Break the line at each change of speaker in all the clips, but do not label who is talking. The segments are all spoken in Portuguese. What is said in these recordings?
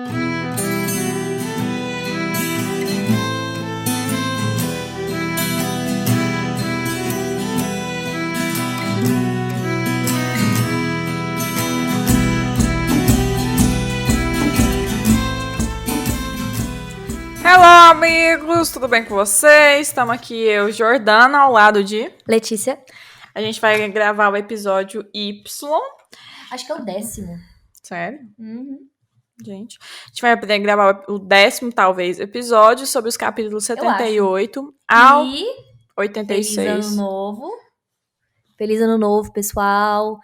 Hello, amigos! Tudo bem com vocês? Estamos aqui eu, Jordana, ao lado de
Letícia.
A gente vai gravar o episódio Y.
Acho que é o 10º.
Sério?
Uhum.
Gente. A gente vai poder gravar o 10º, talvez, episódio sobre os capítulos 78 ao 86.
Feliz ano novo. Feliz ano novo, pessoal.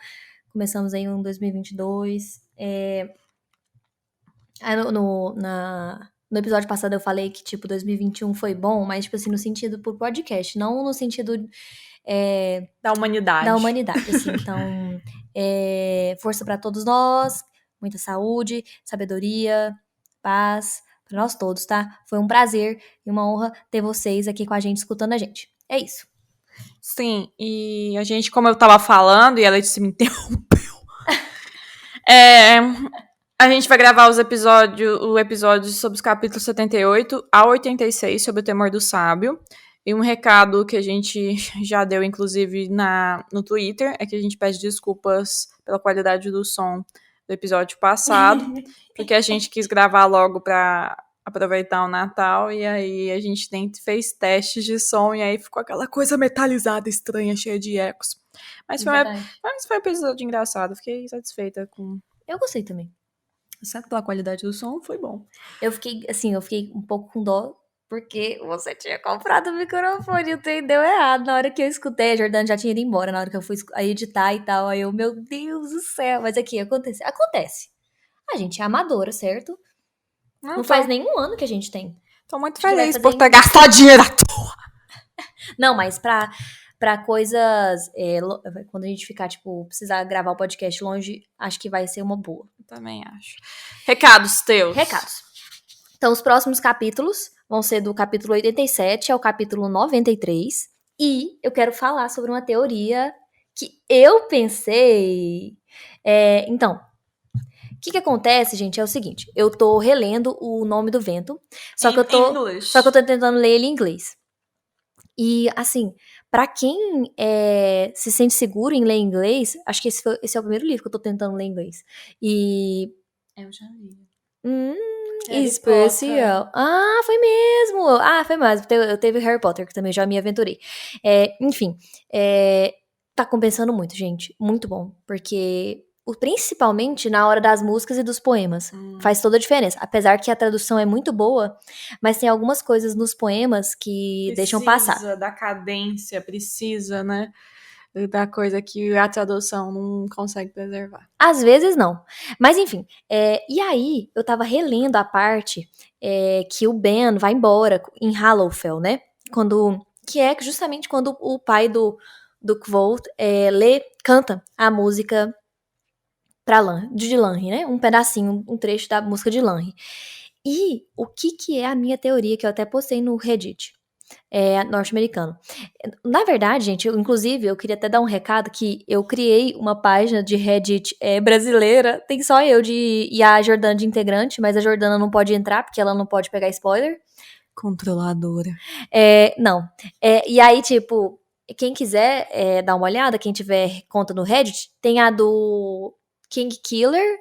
Começamos aí um 2022. No episódio passado eu falei que, tipo, 2021 foi bom, mas, tipo assim, no sentido pro podcast, não no sentido
da humanidade.
Da humanidade, assim. Então, força pra todos nós, muita saúde, sabedoria, paz, pra nós todos, tá? Foi um prazer e uma honra ter vocês aqui com a gente, escutando a gente. É isso.
Sim, e a gente, como eu tava falando, e a Letícia me interrompeu, a gente vai gravar o episódio sobre os capítulos 78 a 86, sobre o temor do sábio. E um recado que a gente já deu, inclusive, no Twitter, é que a gente pede desculpas pela qualidade do som do episódio passado, porque a gente quis gravar logo pra aproveitar o Natal, e aí a gente fez testes de som, e aí ficou aquela coisa metalizada, estranha, cheia de ecos. Mas foi um episódio engraçado, fiquei satisfeita com...
Eu gostei também.
Exceto pela qualidade do som, foi bom.
Eu fiquei um pouco com dó, porque você tinha comprado o microfone e o trem deu errado. Na hora que eu escutei, a Jordana já tinha ido embora, na hora que eu fui editar e tal. Aí eu, meu Deus do céu. Mas aqui, acontece. A gente é amadora, certo? Não faz nenhum ano que a gente tem.
Tô muito feliz por ter gastado dinheiro à toa.
Não, mas pra coisas... quando a gente ficar, tipo, precisar gravar o podcast longe, acho que vai ser uma boa.
Eu também acho. Recados teus.
Recados. Então, os próximos capítulos vão ser do capítulo 87 ao capítulo 93. E eu quero falar sobre uma teoria que eu pensei... Então, o que acontece, gente, é o seguinte. Eu tô relendo O Nome do Vento. Só que eu tô tentando ler ele em inglês. E, assim, pra quem se sente seguro em ler em inglês, acho que esse é o primeiro livro que eu tô tentando ler em inglês. E...
Eu já li.
Especial. Ah, foi mesmo. Foi mais. Eu teve Harry Potter, que também já me aventurei. Enfim, tá compensando muito, gente. Muito bom. Porque, principalmente na hora das músicas e dos poemas, faz toda a diferença. Apesar que a tradução é muito boa, mas tem algumas coisas nos poemas que deixam passar.
Precisa da cadência, precisa, né? Da coisa que a tradução não consegue preservar.
Às vezes não. Mas enfim, e aí eu tava relendo a parte que o Ben vai embora em Hallowfell, né? Que é justamente quando o pai do Kvothe canta a música de Lanri, né? Um pedacinho, um trecho da música de Lanri. E o que é a minha teoria, que eu até postei no Reddit. Norte-americano. Na verdade, gente, inclusive, eu queria até dar um recado que eu criei uma página de Reddit brasileira, tem só eu e a Jordana de integrante, mas a Jordana não pode entrar, porque ela não pode pegar spoiler.
Controladora.
Não. E aí, tipo, quem quiser dar uma olhada, quem tiver conta no Reddit, tem a do King Killer,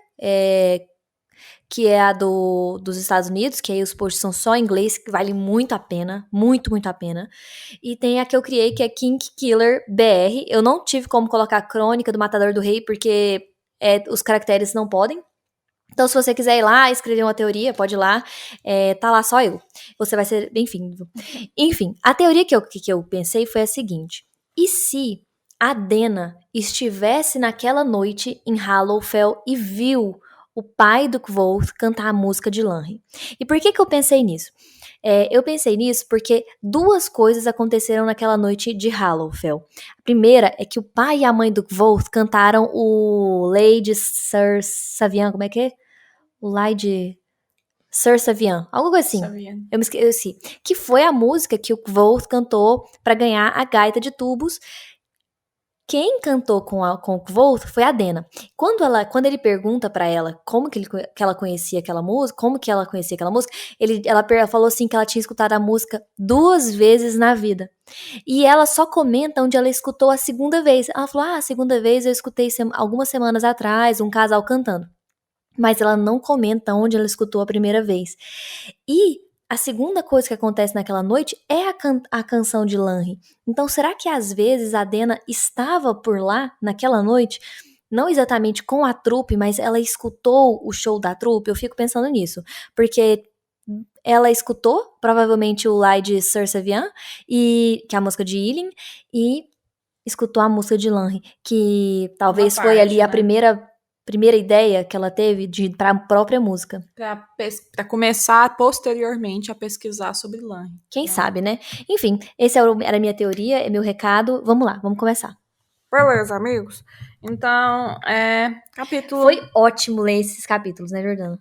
que é a dos Estados Unidos, que aí os posts são só em inglês, que vale muito a pena, muito, muito a pena. E tem a que eu criei, que é King Killer BR. Eu não tive como colocar a crônica do Matador do Rei, porque os caracteres não podem. Então, se você quiser ir lá escrever uma teoria, pode ir lá. Tá lá só eu. Você vai ser bem-vindo. Enfim, a teoria que eu pensei foi a seguinte. E se a Dena estivesse naquela noite em Hallowfell e viu o pai do Kvothe cantar a música de Lanri? E por que eu pensei nisso? Eu pensei nisso porque duas coisas aconteceram naquela noite de Hallowfell. A primeira é que o pai e a mãe do Kvothe cantaram o Lady Sir Savian, como é que é? O Lady Sir Savian, algo assim.
Savian.
Eu me esqueci. Que foi a música que o Kvothe cantou pra ganhar a gaita de tubos, Quem cantou com o Kvolt foi a Dena. Quando ele pergunta pra ela como que ela conhecia aquela música, ela falou assim que ela tinha escutado a música 2 vezes na vida. E ela só comenta onde ela escutou a segunda vez. Ela falou, a segunda vez eu escutei algumas semanas atrás, um casal cantando. Mas ela não comenta onde ela escutou a primeira vez. E a segunda coisa que acontece naquela noite é a canção de Lanri. Então, será que às vezes a Dena estava por lá naquela noite? Não exatamente com a trupe, mas ela escutou o show da trupe? Eu fico pensando nisso. Porque ela escutou, provavelmente, o Lai de Sursavian, que é a música de Ilin, e escutou a música de Lanri, que talvez foi ali a primeira ideia que ela teve para a própria música.
Para começar posteriormente a pesquisar sobre Lanri.
Quem sabe, né? Enfim, essa era a minha teoria, é meu recado. Vamos lá, vamos começar.
Beleza, amigos? Então, capítulo...
Foi ótimo ler esses capítulos, né, Jordana?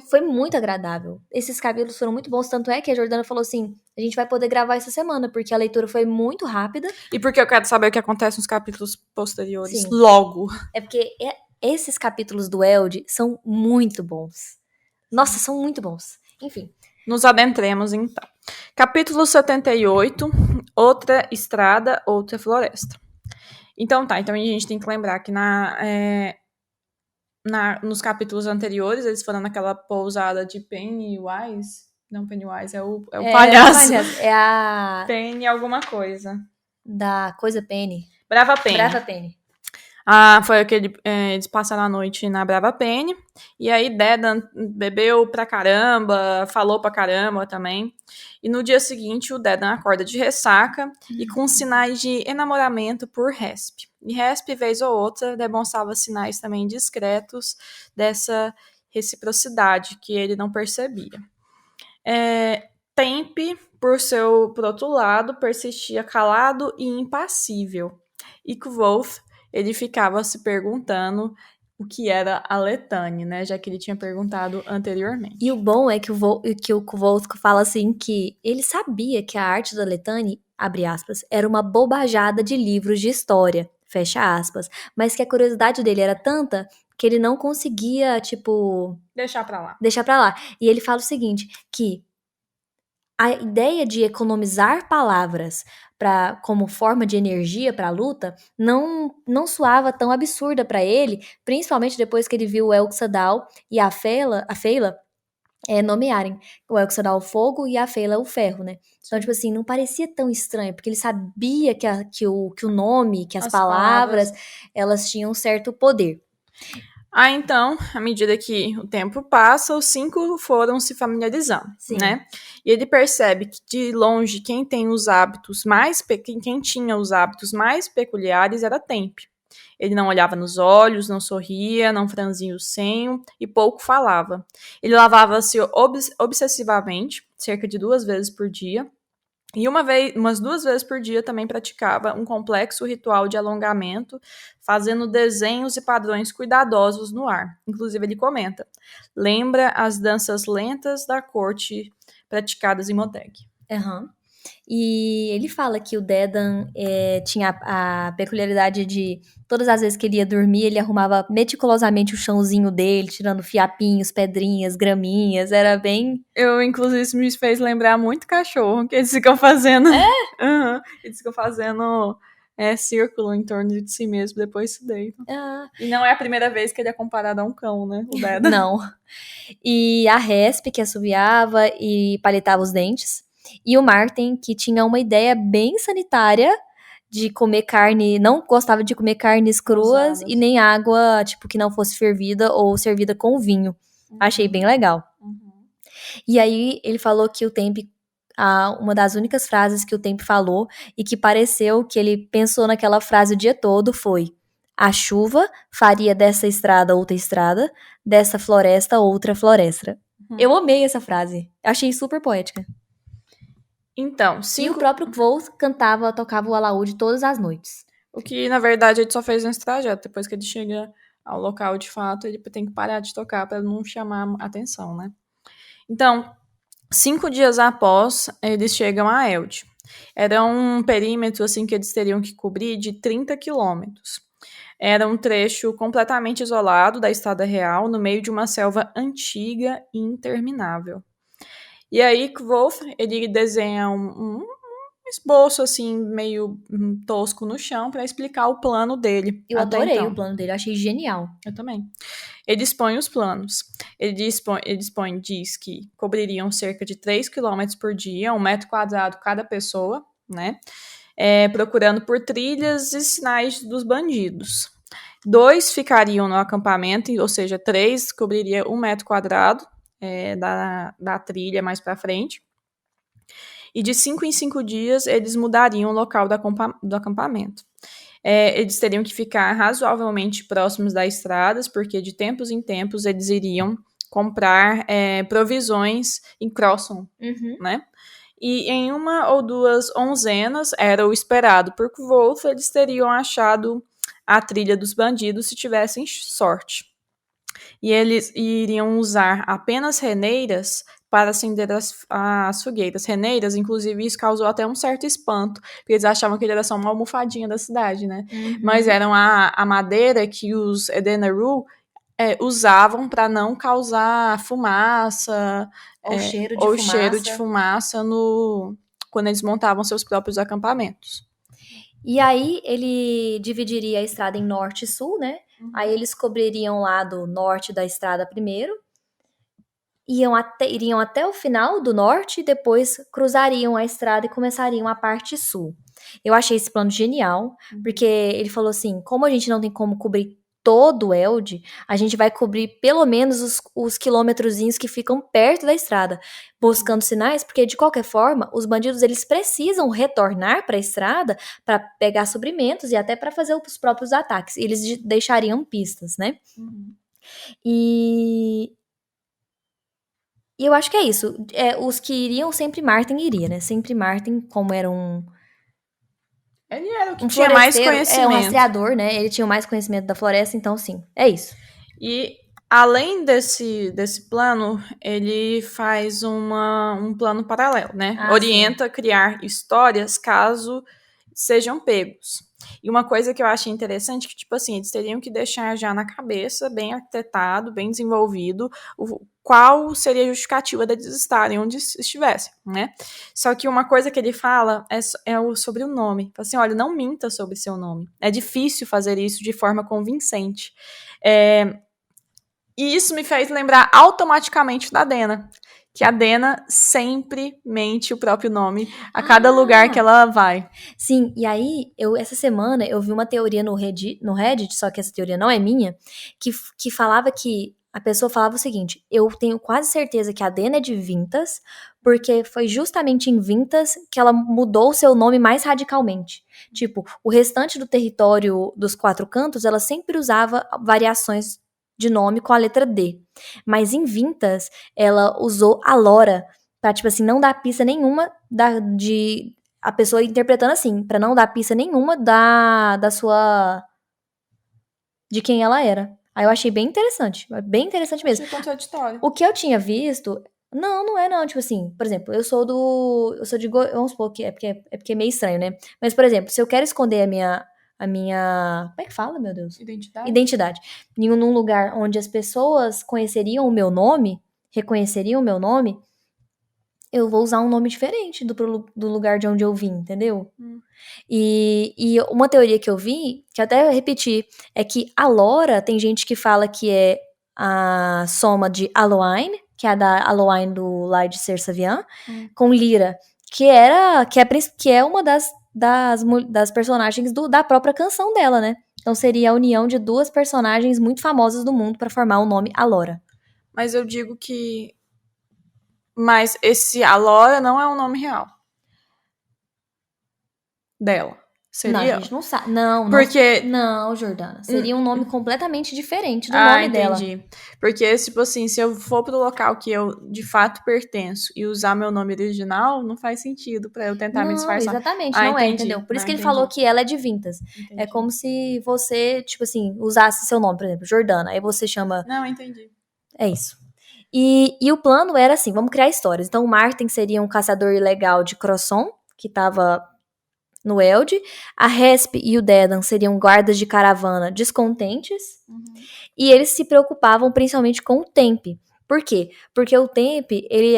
Foi
muito agradável. Esses capítulos foram muito bons, tanto é que a Jordana falou assim, a gente vai poder gravar essa semana, porque a leitura foi muito rápida.
E porque eu quero saber o que acontece nos capítulos posteriores.
Sim.
Logo.
É porque esses capítulos do Eld são muito bons. Nossa, são muito bons. Enfim.
Nos adentremos, então. Capítulo 78, Outra Estrada, Outra Floresta. Então a gente tem que lembrar que nos capítulos anteriores, eles foram naquela pousada de Pennywise. Não, Pennywise é o palhaço.
É a...
Penny alguma coisa.
Da coisa Penny.
Brava Penny. Foi aquele... eles passaram a noite na Brava Penny. E aí Dedan bebeu pra caramba, falou pra caramba também. E no dia seguinte, o Dedan acorda de ressaca e com sinais de enamoramento por Resp. E Resp, vez ou outra, demonstrava sinais também discretos dessa reciprocidade que ele não percebia. Temp, por outro lado, persistia calado e impassível. E Kvoth, ele ficava se perguntando o que era a Letane, né? Já que ele tinha perguntado anteriormente.
E o bom é que o Kvoth fala assim que ele sabia que a arte da Letane, abre aspas, era uma bobajada de livros de história, fecha aspas, mas que a curiosidade dele era tanta que ele não conseguia, tipo...
Deixar pra
lá. E ele fala o seguinte, que a ideia de economizar palavras como forma de energia para a luta não soava tão absurda para ele, principalmente depois que ele viu o Elxadal e a Feyla nomearem o Elxadal o fogo e a Feyla o ferro, né? Então, tipo assim, não parecia tão estranho, porque ele sabia que o nome, que as palavras, elas tinham um certo poder.
Então, à medida que o tempo passa, os 5 foram se familiarizando,
Sim.
né? E ele percebe que, de longe, quem tinha os hábitos mais peculiares era Temp. Ele não olhava nos olhos, não sorria, não franzia o senho e pouco falava. Ele lavava-se obsessivamente, cerca de 2 vezes por dia, e umas 2 vezes por dia também praticava um complexo ritual de alongamento, fazendo desenhos e padrões cuidadosos no ar. Inclusive, ele comenta, lembra as danças lentas da corte praticadas em Moteg.
E ele fala que o Dedan tinha a peculiaridade de, todas as vezes que ele ia dormir, ele arrumava meticulosamente o chãozinho dele, tirando fiapinhos, pedrinhas, graminhas, era bem...
Inclusive, isso me fez lembrar muito cachorro, que eles ficam fazendo... Eles ficam fazendo círculo em torno de si mesmo, depois se deitam. E não é a primeira vez que ele é comparado a um cão, né, o Dedan.
Não. E a Resp, que assoviava e palitava os dentes. E o Martin, que tinha uma ideia bem sanitária de comer carne, não gostava de comer carnes cruas e nem água, tipo, que não fosse fervida ou servida com vinho. Achei bem legal. E aí ele falou que o Temp, uma das únicas frases que o Temp falou e que pareceu que ele pensou naquela frase o dia todo foi: a chuva faria dessa estrada outra estrada, dessa floresta outra floresta. Eu amei essa frase. Achei super poética.
Então,
E o próprio Kvoth tocava o alaúde todas as noites.
O que, na verdade, ele só fez nesse trajeto. Depois que ele chega ao local, de fato, ele tem que parar de tocar para não chamar atenção, né? Então, 5 dias após, eles chegam a Eld. Era um perímetro assim que eles teriam que cobrir de 30 quilômetros. Era um trecho completamente isolado da estrada real, no meio de uma selva antiga e interminável. E aí, Wolf, ele desenha um esboço, assim, meio tosco no chão para explicar o plano dele
Eu
até
adorei o
então.
plano dele, eu achei genial.
Eu também. Ele dispõe os planos. Diz que cobririam cerca de 3 quilômetros por dia, 1 metro quadrado cada pessoa, né? Procurando por trilhas e sinais dos bandidos. 2 ficariam no acampamento, ou seja, 3 cobriria 1 metro quadrado da trilha mais para frente. E de 5 em 5 dias eles mudariam o local do acampamento. Eles teriam que ficar razoavelmente próximos das estradas, porque de tempos em tempos eles iriam comprar provisões em Crosson, né? E em 1 ou 2 onzenas, era o esperado por Wolf, eles teriam achado a trilha dos bandidos se tivessem sorte. E eles iriam usar apenas reneiras para acender as fogueiras. Reneiras, inclusive, isso causou até um certo espanto, porque eles achavam que ele era só uma almofadinha da cidade, né? Mas eram a madeira que os Edeneru usavam para não causar fumaça
Ou cheiro de
ou
fumaça.
cheiro de fumaça quando eles montavam seus próprios acampamentos.
E aí ele dividiria a estrada em norte e sul, né? Aí eles cobririam o lado norte da estrada primeiro, iriam até o final do norte e depois cruzariam a estrada e começariam a parte sul. Eu achei esse plano genial, porque ele falou assim, como a gente não tem como cobrir todo o Elde, a gente vai cobrir pelo menos os quilômetrozinhos que ficam perto da estrada, buscando sinais, porque de qualquer forma, os bandidos eles precisam retornar para a estrada para pegar suprimentos e até para fazer os próprios ataques. Eles deixariam pistas, né? E eu acho que é isso. Os que iriam, sempre Martin iria, né? Sempre Martin, como era
Ele era o que
um
tinha mais
floresceiro, um
conhecimento.
rastreador, né? Ele tinha mais conhecimento da floresta, então sim, é isso.
E além desse plano, ele faz um plano paralelo, né? Orienta a criar histórias caso sejam pegos. E uma coisa que eu achei interessante é que, tipo assim, eles teriam que deixar já na cabeça, bem arquitetado, bem desenvolvido, qual seria a justificativa deles estarem onde estivessem, né? Só que uma coisa que ele fala sobre o nome. Fala assim, olha, não minta sobre seu nome. É difícil fazer isso de forma convincente. E isso me fez lembrar automaticamente da Dena. Que a Dena sempre mente o próprio nome a cada lugar que ela vai.
Sim, e aí, essa semana, eu vi uma teoria no Reddit, só que essa teoria não é minha, que falava que a pessoa falava o seguinte, eu tenho quase certeza que a Dena é de Vintas, porque foi justamente em Vintas que ela mudou o seu nome mais radicalmente. Tipo, o restante do território dos 4 cantos, ela sempre usava variações de nome com a letra D. Mas em Vintas, ela usou a Lora pra, tipo assim, não dar pista nenhuma a pessoa interpretando assim, pra não dar pista nenhuma de quem ela era. Aí eu achei bem interessante mesmo.
Achei contraditório.
O que eu tinha visto, não é não, tipo assim, por exemplo, eu sou de vamos supor que é porque é meio estranho, né? Mas por exemplo, se eu quero esconder a minha, como é que fala, meu Deus? Identidade. Num lugar onde as pessoas conheceriam o meu nome, reconheceriam o meu nome, eu vou usar um nome diferente do lugar de onde eu vim, entendeu? E uma teoria que eu vi, que até eu repeti, é que a Lora, tem gente que fala que é a soma de Aloine, que é a da Aloine do Lai de Ser Savian, com Lyra, que é uma das personagens da própria canção dela, né? Então seria a união de 2 personagens muito famosas do mundo para formar o nome Alora.
Mas eu digo que... Mas esse Alora não é um nome real. Dela. Seria?
Não, a gente não sabe. Não,
porque...
não, Jordana. Seria um nome completamente diferente do nome dela.
Entendi. Porque, tipo assim, se eu for pro local que eu de fato pertenço e usar meu nome original, não faz sentido pra eu tentar me disfarçar.
Exatamente, não
entendi.
Entendeu? Por isso que ele falou que ela é de Vintas. Entendi. É como se você, tipo assim, usasse seu nome, por exemplo, Jordana. Aí você chama...
Não, entendi.
É isso. E o plano era assim, vamos criar histórias. Então o Martin seria um caçador ilegal de Crosson, que tava no Eld. A Resp e o Dedan seriam guardas de caravana descontentes. E eles se preocupavam principalmente com o Temp. Por quê? Porque o Temp, ele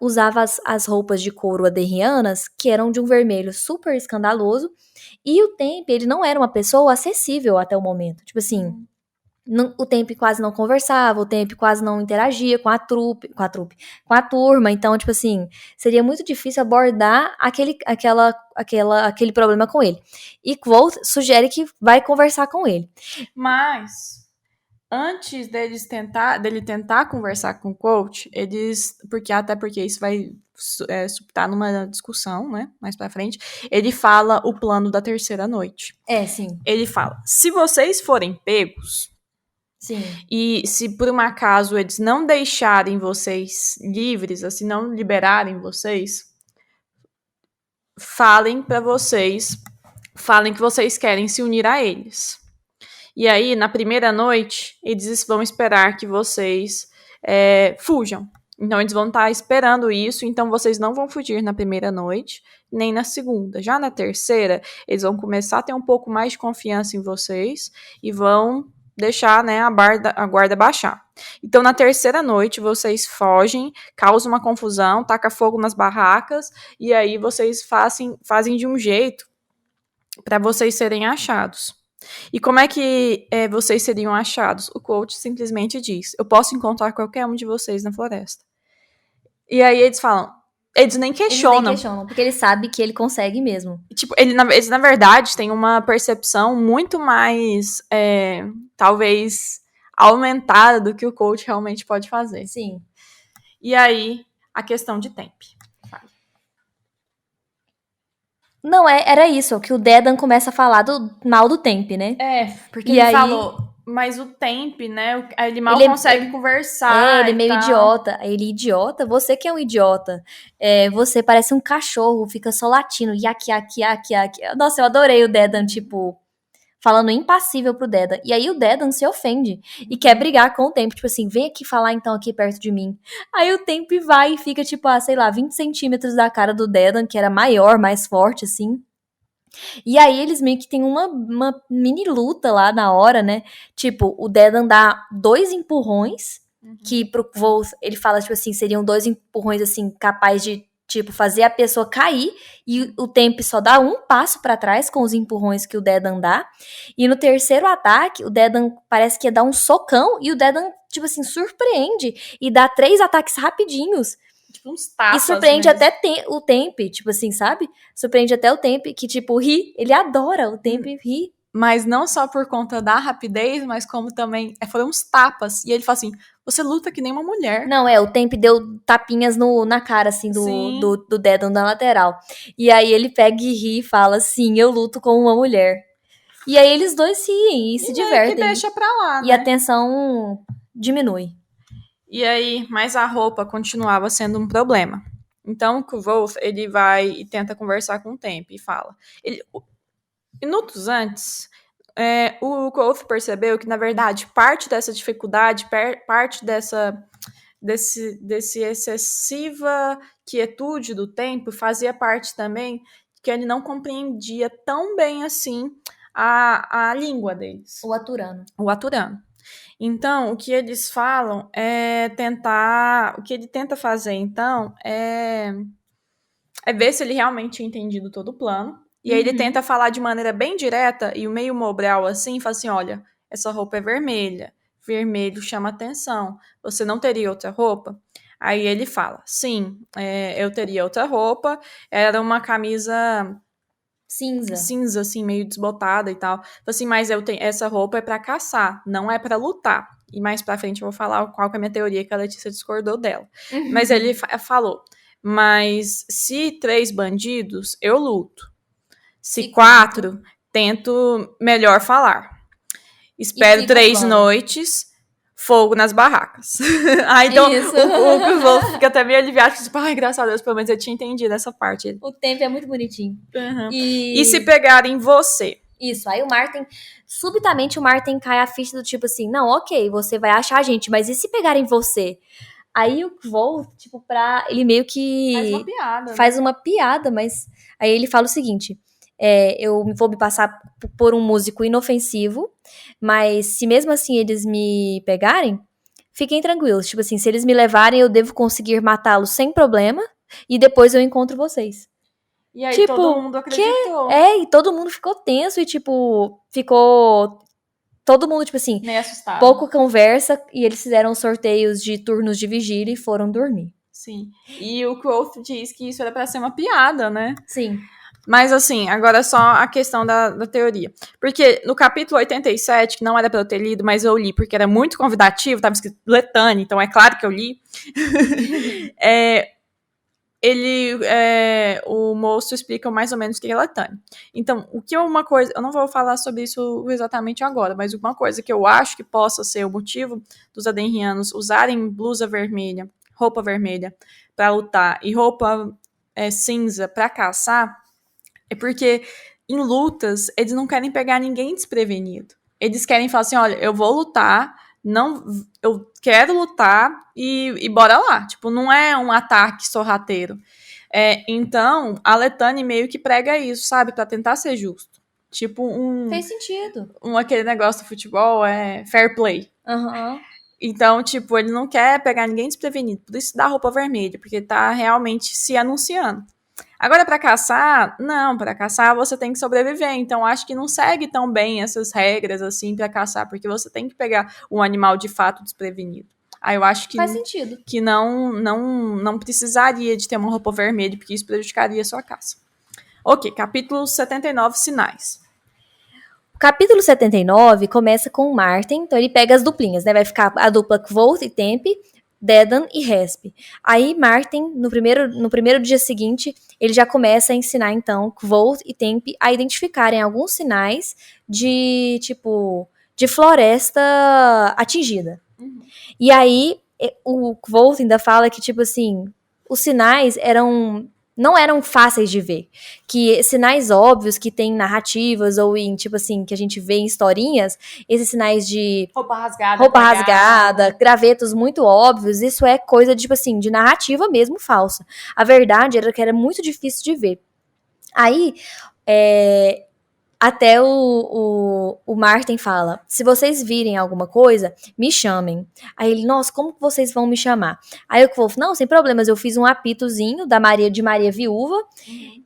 usava as roupas de couro aderrianas, que eram de um vermelho super escandaloso. E o Temp, ele não era uma pessoa acessível até o momento. Tipo assim, o Temp quase não conversava, o Temp quase não interagia com a turma. Então, tipo assim, seria muito difícil abordar aquele problema com ele. E Kvothe sugere que vai conversar com ele.
Mas, antes dele tentar conversar com o coach, até porque isso vai subtar numa discussão, né, mais pra frente, ele fala o plano da terceira noite.
Sim.
Ele fala, se vocês forem pegos,
sim.
E se por um acaso eles não deixarem vocês livres, assim, não liberarem vocês, falem que vocês querem se unir a eles. E aí, na primeira noite, eles vão esperar que vocês fujam. Então, eles vão estar esperando isso, então vocês não vão fugir na primeira noite, nem na segunda. Já na terceira, eles vão começar a ter um pouco mais de confiança em vocês e vão deixar, né, a guarda baixar. Então, na terceira noite, vocês fogem, causam uma confusão, taca fogo nas barracas, e aí vocês fazem de um jeito para vocês serem achados. E como é que vocês seriam achados? O coach simplesmente diz, eu posso encontrar qualquer um de vocês na floresta. E aí eles falam, eles nem questionam.
Porque ele sabe que ele consegue mesmo.
Tipo, eles na verdade têm uma percepção muito mais, talvez, aumentada do que o coach realmente pode fazer.
Sim.
E aí, a questão de tempo.
Não, era isso, que o Dedan começa a falar mal do Temp, né?
Porque ele falou, mas o Temp, né, ele mal consegue conversar.
Ele é meio idiota. Ele, idiota? Você que é um idiota. Você parece um cachorro, fica só latindo. Yak, yak, yak, yak. Nossa, eu adorei o Dedan, tipo, falando impassível pro Dedan. E aí o Dedan se ofende e quer brigar com o Temp. Tipo assim, vem aqui falar então aqui perto de mim. Aí o Temp vai e fica, tipo, 20 centímetros da cara do Dedan, que era maior, mais forte, assim. E aí eles meio que tem uma mini luta lá na hora, né? Tipo, o Dedan dá 2 empurrões, que pro Kvothe, ele fala, tipo assim, seriam 2 empurrões, assim, capazes de, tipo, fazer a pessoa cair, e o Temp só dá um passo pra trás com os empurrões que o Dedan dá. E no terceiro ataque, o Dedan parece que ia dar um socão, e o Dedan, tipo assim, surpreende e dá 3 ataques rapidinhos.
Tipo, uns tapas.
E surpreende mesmo. Até o Temp, tipo assim, sabe? Surpreende até o Temp, que, tipo, ri. Ele adora o Temp ri.
Mas não só por conta da rapidez, mas como também foram uns tapas. E ele fala assim, você luta que nem uma mulher.
Não, o Temp deu tapinhas na cara, assim, do Dedan na lateral. E aí ele pega e ri e fala, sim, eu luto como uma mulher. E aí eles dois riem e se divertem.
Que deixa pra lá, né?
E a tensão diminui.
E aí, mas a roupa continuava sendo um problema. Então, o Kvothe, ele vai e tenta conversar com o Temp e fala. Minutos antes, o Kvothe percebeu que, na verdade, parte dessa dificuldade, parte desse excessiva quietude do Temp fazia parte também que ele não compreendia tão bem assim a língua deles.
O Aturano.
Então, o que eles falam é tentar... O que ele tenta fazer, então, é ver se ele realmente tinha entendido todo o plano. E aí ele tenta falar de maneira bem direta e meio Mobral assim, fala assim, olha, essa roupa é vermelha. Vermelho chama atenção. Você não teria outra roupa? Aí ele fala, sim, eu teria outra roupa. Era uma camisa... cinza, assim, meio desbotada e tal. Assim, mas essa roupa é pra caçar, não é pra lutar. E mais pra frente eu vou falar qual que é a minha teoria, que a Letícia discordou dela. Mas ele falou, mas se 3 bandidos, eu luto. Se 4, tento melhor falar. Espero 3 noites, fogo nas barracas. Então o Kvothe fica até meio aliviado, tipo, graças a Deus, pelo menos eu tinha entendido essa parte.
O Temp é muito bonitinho.
E se pegarem você?
Isso, aí subitamente o Martin cai a ficha do tipo assim, não, ok, você vai achar a gente, mas e se pegarem você? Aí o Kvold, tipo, ele meio que
Faz uma piada.
faz uma piada, mas aí ele fala o seguinte: eu vou me passar por um músico inofensivo, mas se mesmo assim eles me pegarem, fiquem tranquilos. Tipo assim, se eles me levarem, eu devo conseguir matá-los sem problema e depois eu encontro vocês.
E aí
Tipo,
todo mundo acreditou.
E todo mundo ficou tenso e, tipo, ficou. Todo mundo, tipo assim,
Meio assustado.
pouco conversa e eles fizeram sorteios de turnos de vigília e foram dormir.
Sim. E o Quoth diz que isso era pra ser uma piada, né?
Sim.
Mas assim, agora só a questão da teoria. Porque no capítulo 87, que não era pra eu ter lido, mas eu li porque era muito convidativo, tava escrito Letane, então é claro que eu li. O moço explica mais ou menos o que é Letane. Então, uma coisa, eu não vou falar sobre isso exatamente agora, mas uma coisa que eu acho que possa ser o motivo dos Adenrianos usarem blusa vermelha, roupa vermelha para lutar e roupa cinza para caçar, é porque em lutas eles não querem pegar ninguém desprevenido. Eles querem falar assim, olha, eu vou lutar, eu quero lutar e bora lá. Tipo, não é um ataque sorrateiro. Então, a Letane meio que prega isso, sabe? Pra tentar ser justo. Tipo,
Fez sentido.
aquele negócio do futebol é fair play.
Aham.
Então, tipo, ele não quer pegar ninguém desprevenido. Por isso dá roupa vermelha, porque tá realmente se anunciando. Agora, pra caçar, não, pra caçar você tem que sobreviver. Então, acho que não segue tão bem essas regras assim pra caçar, porque você tem que pegar um animal de fato desprevenido. Aí eu acho que,
Faz sentido.
que não precisaria de ter uma roupa vermelha, porque isso prejudicaria a sua caça. Ok, capítulo 79, Sinais.
O capítulo 79 começa com o Martin, então ele pega as duplinhas, né? Vai ficar a dupla Kvoth e Tempe, Dedan e Resp. Aí Martin, no primeiro dia seguinte, ele já começa a ensinar, então, Kvoth e Tempe a identificarem alguns sinais de, tipo, de floresta atingida. E aí, o Kvoth ainda fala que, tipo assim, os sinais não eram fáceis de ver. Que sinais óbvios que tem narrativas ou em, tipo assim, que a gente vê em historinhas, esses sinais de
roupa
rasgada, gravetos muito óbvios, isso é coisa, tipo assim, de narrativa mesmo falsa. A verdade era que era muito difícil de ver. Aí, até o Martin fala, se vocês virem alguma coisa, me chamem. Aí ele, nossa, como que vocês vão me chamar? Aí o Kvoth, não, sem problemas, eu fiz um apitozinho de Maria Viúva.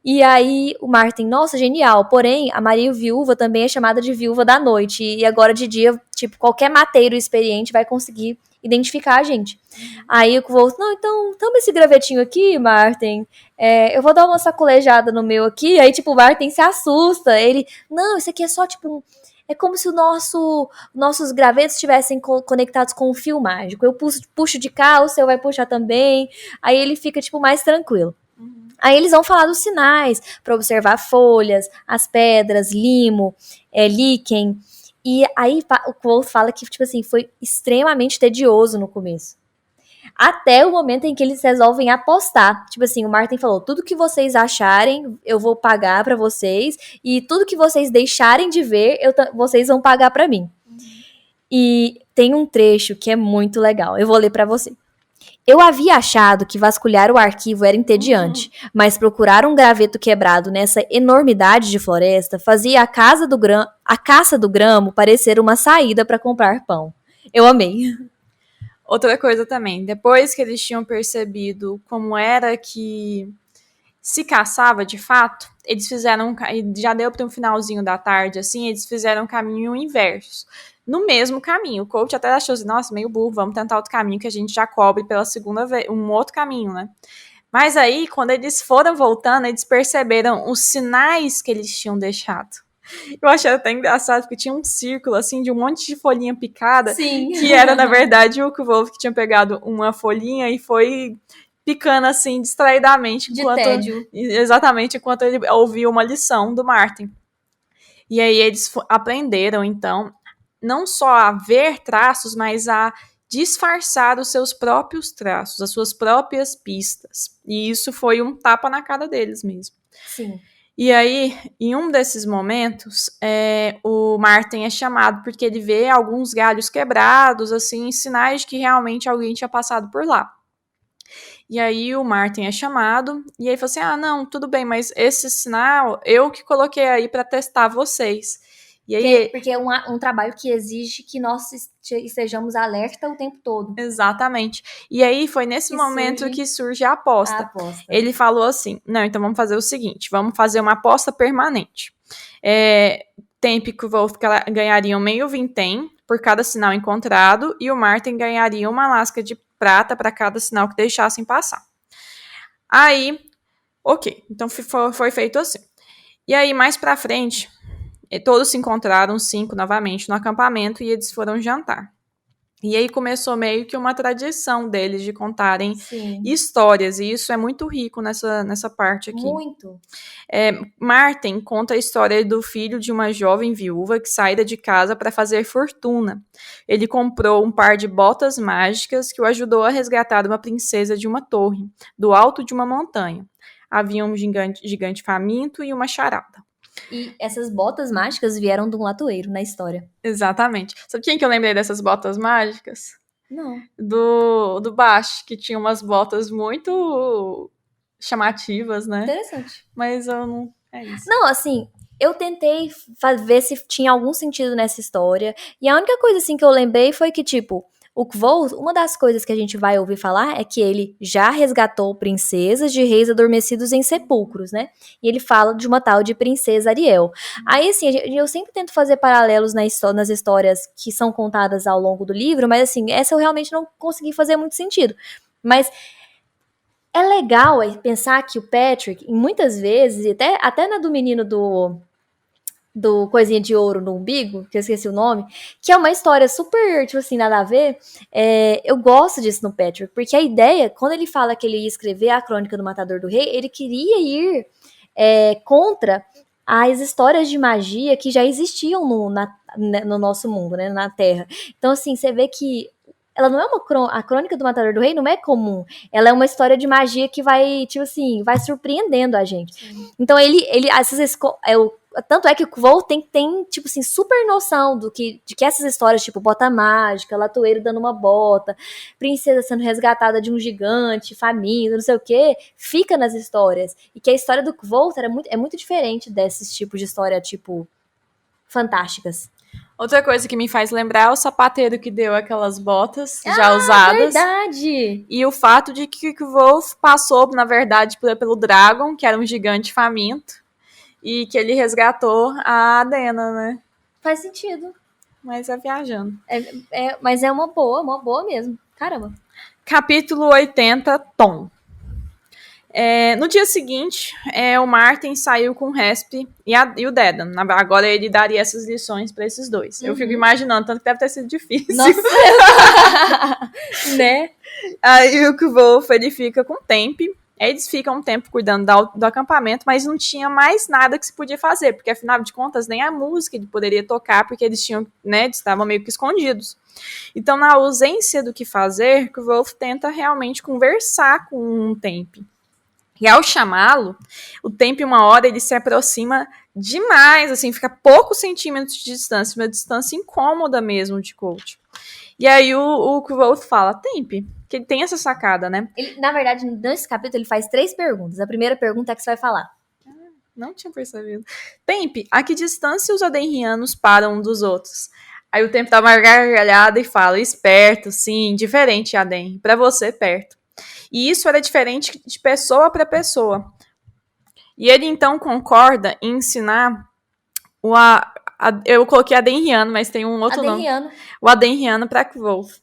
E aí o Martin, nossa, genial. Porém, a Maria Viúva também é chamada de Viúva da Noite. E agora de dia, tipo, qualquer mateiro experiente vai conseguir identificar a gente. Aí o Kvoth, não, então, toma esse gravetinho aqui, Martin. Eu vou dar uma sacolejada no meu aqui. Aí, tipo, o Martin se assusta. Ele, não, isso aqui é só, tipo, é como se nossos gravetos estivessem conectados com um fio mágico. Eu puxo de cá, o seu vai puxar também. Aí ele fica, tipo, mais tranquilo. Aí eles vão falar dos sinais, para observar folhas, as pedras, limo, líquen. E aí o Kvoth fala que, tipo assim, foi extremamente tedioso no começo. Até o momento em que eles resolvem apostar. Tipo assim, o Martin falou, tudo que vocês acharem, eu vou pagar pra vocês. E tudo que vocês deixarem de ver, vocês vão pagar pra mim. E tem um trecho que é muito legal. Eu vou ler pra você. Eu havia achado que vasculhar o arquivo era entediante, mas procurar um graveto quebrado nessa enormidade de floresta fazia a caça do gramo parecer uma saída para comprar pão. Eu amei.
Outra coisa também, depois que eles tinham percebido como era que se caçava de fato, eles fizeram, já deu para um finalzinho da tarde, assim, eles fizeram um caminho inverso. No mesmo caminho, o coach até achou assim, nossa, meio burro, vamos tentar outro caminho que a gente já cobre pela segunda vez, um outro caminho, né? Mas aí, quando eles foram voltando, eles perceberam os sinais que eles tinham deixado. Eu achei até engraçado, porque tinha um círculo, assim, de um monte de folhinha picada,
Sim.
que era, na verdade, o Kvold que tinha pegado uma folhinha e foi picando, assim, distraidamente.
Tédio.
Exatamente, enquanto ele ouvia uma lição do Martin. E aí eles aprenderam, então, não só a ver traços, mas a disfarçar os seus próprios traços, as suas próprias pistas. E isso foi um tapa na cara deles mesmo.
Sim.
E aí, em um desses momentos, o Martin é chamado porque ele vê alguns galhos quebrados, assim, sinais de que realmente alguém tinha passado por lá. E aí o Martin é chamado, e aí fala assim, não, tudo bem, mas esse sinal eu que coloquei aí para testar vocês. E aí,
porque é um trabalho que exige que nós estejamos alerta o tempo todo.
Exatamente. E aí foi nesse momento que surge a aposta. Ele falou assim, não, então vamos fazer o seguinte, vamos fazer uma aposta permanente. Temp e Wolf ganhariam meio vintém por cada sinal encontrado, e o Martin ganharia uma lasca de prata para cada sinal que deixassem passar. Aí, ok, então foi feito assim. E aí, mais pra frente, todos se encontraram, 5 novamente, no acampamento, e eles foram jantar. E aí começou meio que uma tradição deles de contarem histórias, e isso é muito rico nessa parte aqui.
Muito.
Martin conta a história do filho de uma jovem viúva que saíra de casa para fazer fortuna. Ele comprou um par de botas mágicas que o ajudou a resgatar uma princesa de uma torre, do alto de uma montanha. Havia um gigante faminto e uma charada.
E essas botas mágicas vieram de um latoeiro na história.
Exatamente. Sabe quem que eu lembrei dessas botas mágicas?
Não.
Do Bash, que tinha umas botas muito chamativas, né?
Interessante.
Mas eu não... É isso.
Não, assim, eu tentei ver se tinha algum sentido nessa história. E a única coisa, assim, que eu lembrei foi que, tipo, o Kvold, uma das coisas que a gente vai ouvir falar é que ele já resgatou princesas de reis adormecidos em sepulcros, né? E ele fala de uma tal de princesa Ariel. Aí, assim, eu sempre tento fazer paralelos nas histórias que são contadas ao longo do livro, mas, assim, essa eu realmente não consegui fazer muito sentido. Mas é legal pensar que o Patrick, muitas vezes, até na do menino do Coisinha de Ouro no Umbigo, que eu esqueci o nome, que é uma história super, tipo assim, nada a ver, eu gosto disso no Patrick, porque a ideia, quando ele fala que ele ia escrever a Crônica do Matador do Rei, ele queria ir contra as histórias de magia que já existiam no nosso mundo, né, na Terra. Então, assim, você vê que ela não é a Crônica do Matador do Rei não é comum. Ela é uma história de magia que vai, tipo assim, vai surpreendendo a gente. Sim. Então tanto é que o Kvold tem, tipo assim, super noção de que essas histórias, tipo, bota mágica, latoeiro dando uma bota, princesa sendo resgatada de um gigante, faminto, não sei o quê, fica nas histórias. E que a história do Kvold é muito diferente desses tipos de história, tipo, fantásticas.
Outra coisa que me faz lembrar é o sapateiro que deu aquelas botas já usadas.
Verdade!
E o fato de que o Wolf passou, na verdade, pelo Dragon, que era um gigante faminto, e que ele resgatou a Adena, né?
Faz sentido.
Mas é viajando.
Mas é uma boa mesmo. Caramba.
Capítulo 80, Tom. No dia seguinte, o Martin saiu com o Rasp e o Dedan. Agora ele daria essas lições para esses dois. Eu fico imaginando, tanto que deve ter sido difícil.
Nossa! Né?
Aí o Kvolf, ele fica com o Temp. Eles ficam um tempo cuidando do acampamento, mas não tinha mais nada que se podia fazer, porque afinal de contas nem a música ele poderia tocar, porque eles tinham, né, estavam meio que escondidos. Então, na ausência do que fazer, Kvolf tenta realmente conversar com o Temp. E ao chamá-lo, o Temp, uma hora, ele se aproxima demais, assim, fica poucos centímetros de distância, uma distância incômoda mesmo de coach. E aí o Kvolf fala, Temp, que ele tem essa sacada, né?
Na verdade, nesse capítulo, ele faz 3 perguntas. A primeira pergunta é que você vai falar.
Não tinha percebido. Temp, a que distância os adenrianos param um dos outros? Aí o Temp dá uma gargalhada e fala, esperto, sim, diferente, Aden, pra você, perto. E isso era diferente de pessoa para pessoa. E ele, então, concorda em ensinar eu coloquei Adenriano, mas tem um outro nome. O Adenriano para Kvolf.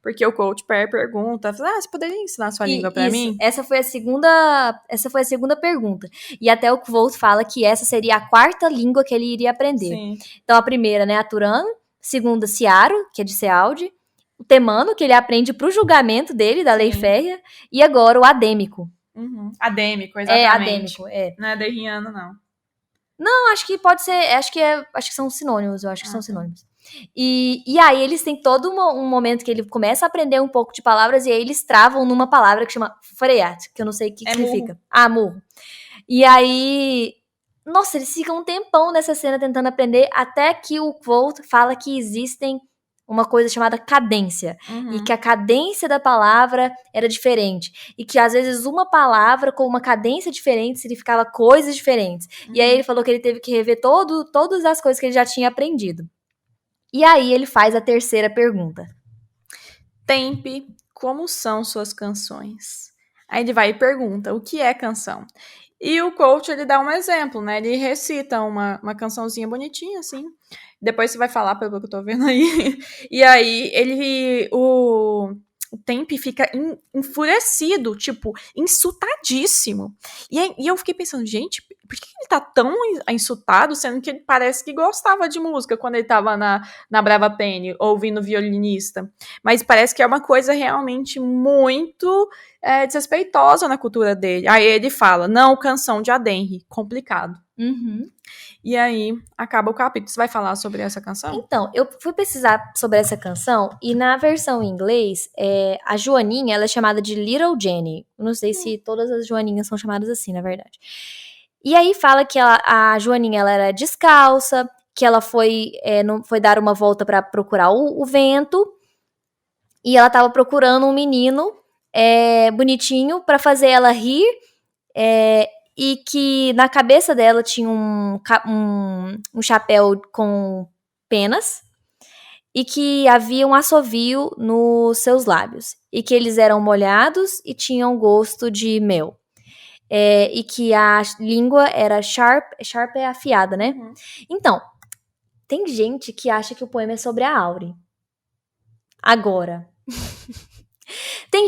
Porque o coach pergunta, você poderia ensinar sua língua para mim?
Essa foi a segunda pergunta. E até o Kvolf fala que essa seria a 4ª língua que ele iria aprender.
Sim.
Então, a primeira, né, a Turano. Segunda, Ciaro, que é de Sealdi. O Temano, que ele aprende pro julgamento dele, da Lei Férrea, e agora o Adêmico.
Adêmico, exatamente.
Adêmico,
Não é adenriano, não.
Não, acho que pode ser, acho que são sinônimos, que são sinônimos. E aí eles têm todo um momento que ele começa a aprender um pouco de palavras, e aí eles travam numa palavra que chama freat, que eu não sei o que significa.
Murro.
Murro. E aí, nossa, eles ficam um tempão nessa cena tentando aprender, até que o Quoth fala que existem uma coisa chamada cadência. E que a cadência da palavra era diferente. E que às vezes uma palavra com uma cadência diferente significava coisas diferentes. E aí ele falou que ele teve que rever todas as coisas que ele já tinha aprendido. E aí ele faz a terceira pergunta.
Tempe, como são suas canções? Aí ele vai e pergunta, o que é canção? E o coach, ele dá um exemplo, né? Ele recita uma cançãozinha bonitinha, assim. Depois você vai falar, pelo que eu tô vendo aí. E aí, o Tempe fica enfurecido, tipo, insultadíssimo. E eu fiquei pensando, gente, por que ele tá tão insultado, sendo que ele parece que gostava de música quando ele tava na Brava Penny, ouvindo violinista. Mas parece que é uma coisa realmente muito desrespeitosa na cultura dele. Aí ele fala, não, canção de Adenri, complicado. E aí, acaba o capítulo. Você vai falar sobre essa canção?
Então, eu fui pesquisar sobre essa canção e na versão em inglês, a Joaninha, ela é chamada de Little Jenny. Eu não sei se todas as Joaninhas são chamadas assim, na verdade. E aí fala que a Joaninha, ela era descalça, que ela foi dar uma volta para procurar o vento, e ela tava procurando um menino bonitinho para fazer ela rir, e que na cabeça dela tinha um chapéu com penas e que havia um assovio nos seus lábios e que eles eram molhados e tinham gosto de mel. E que a língua era sharp é afiada, né? Então, tem gente que acha que o poema é sobre a Auri. Agora, tem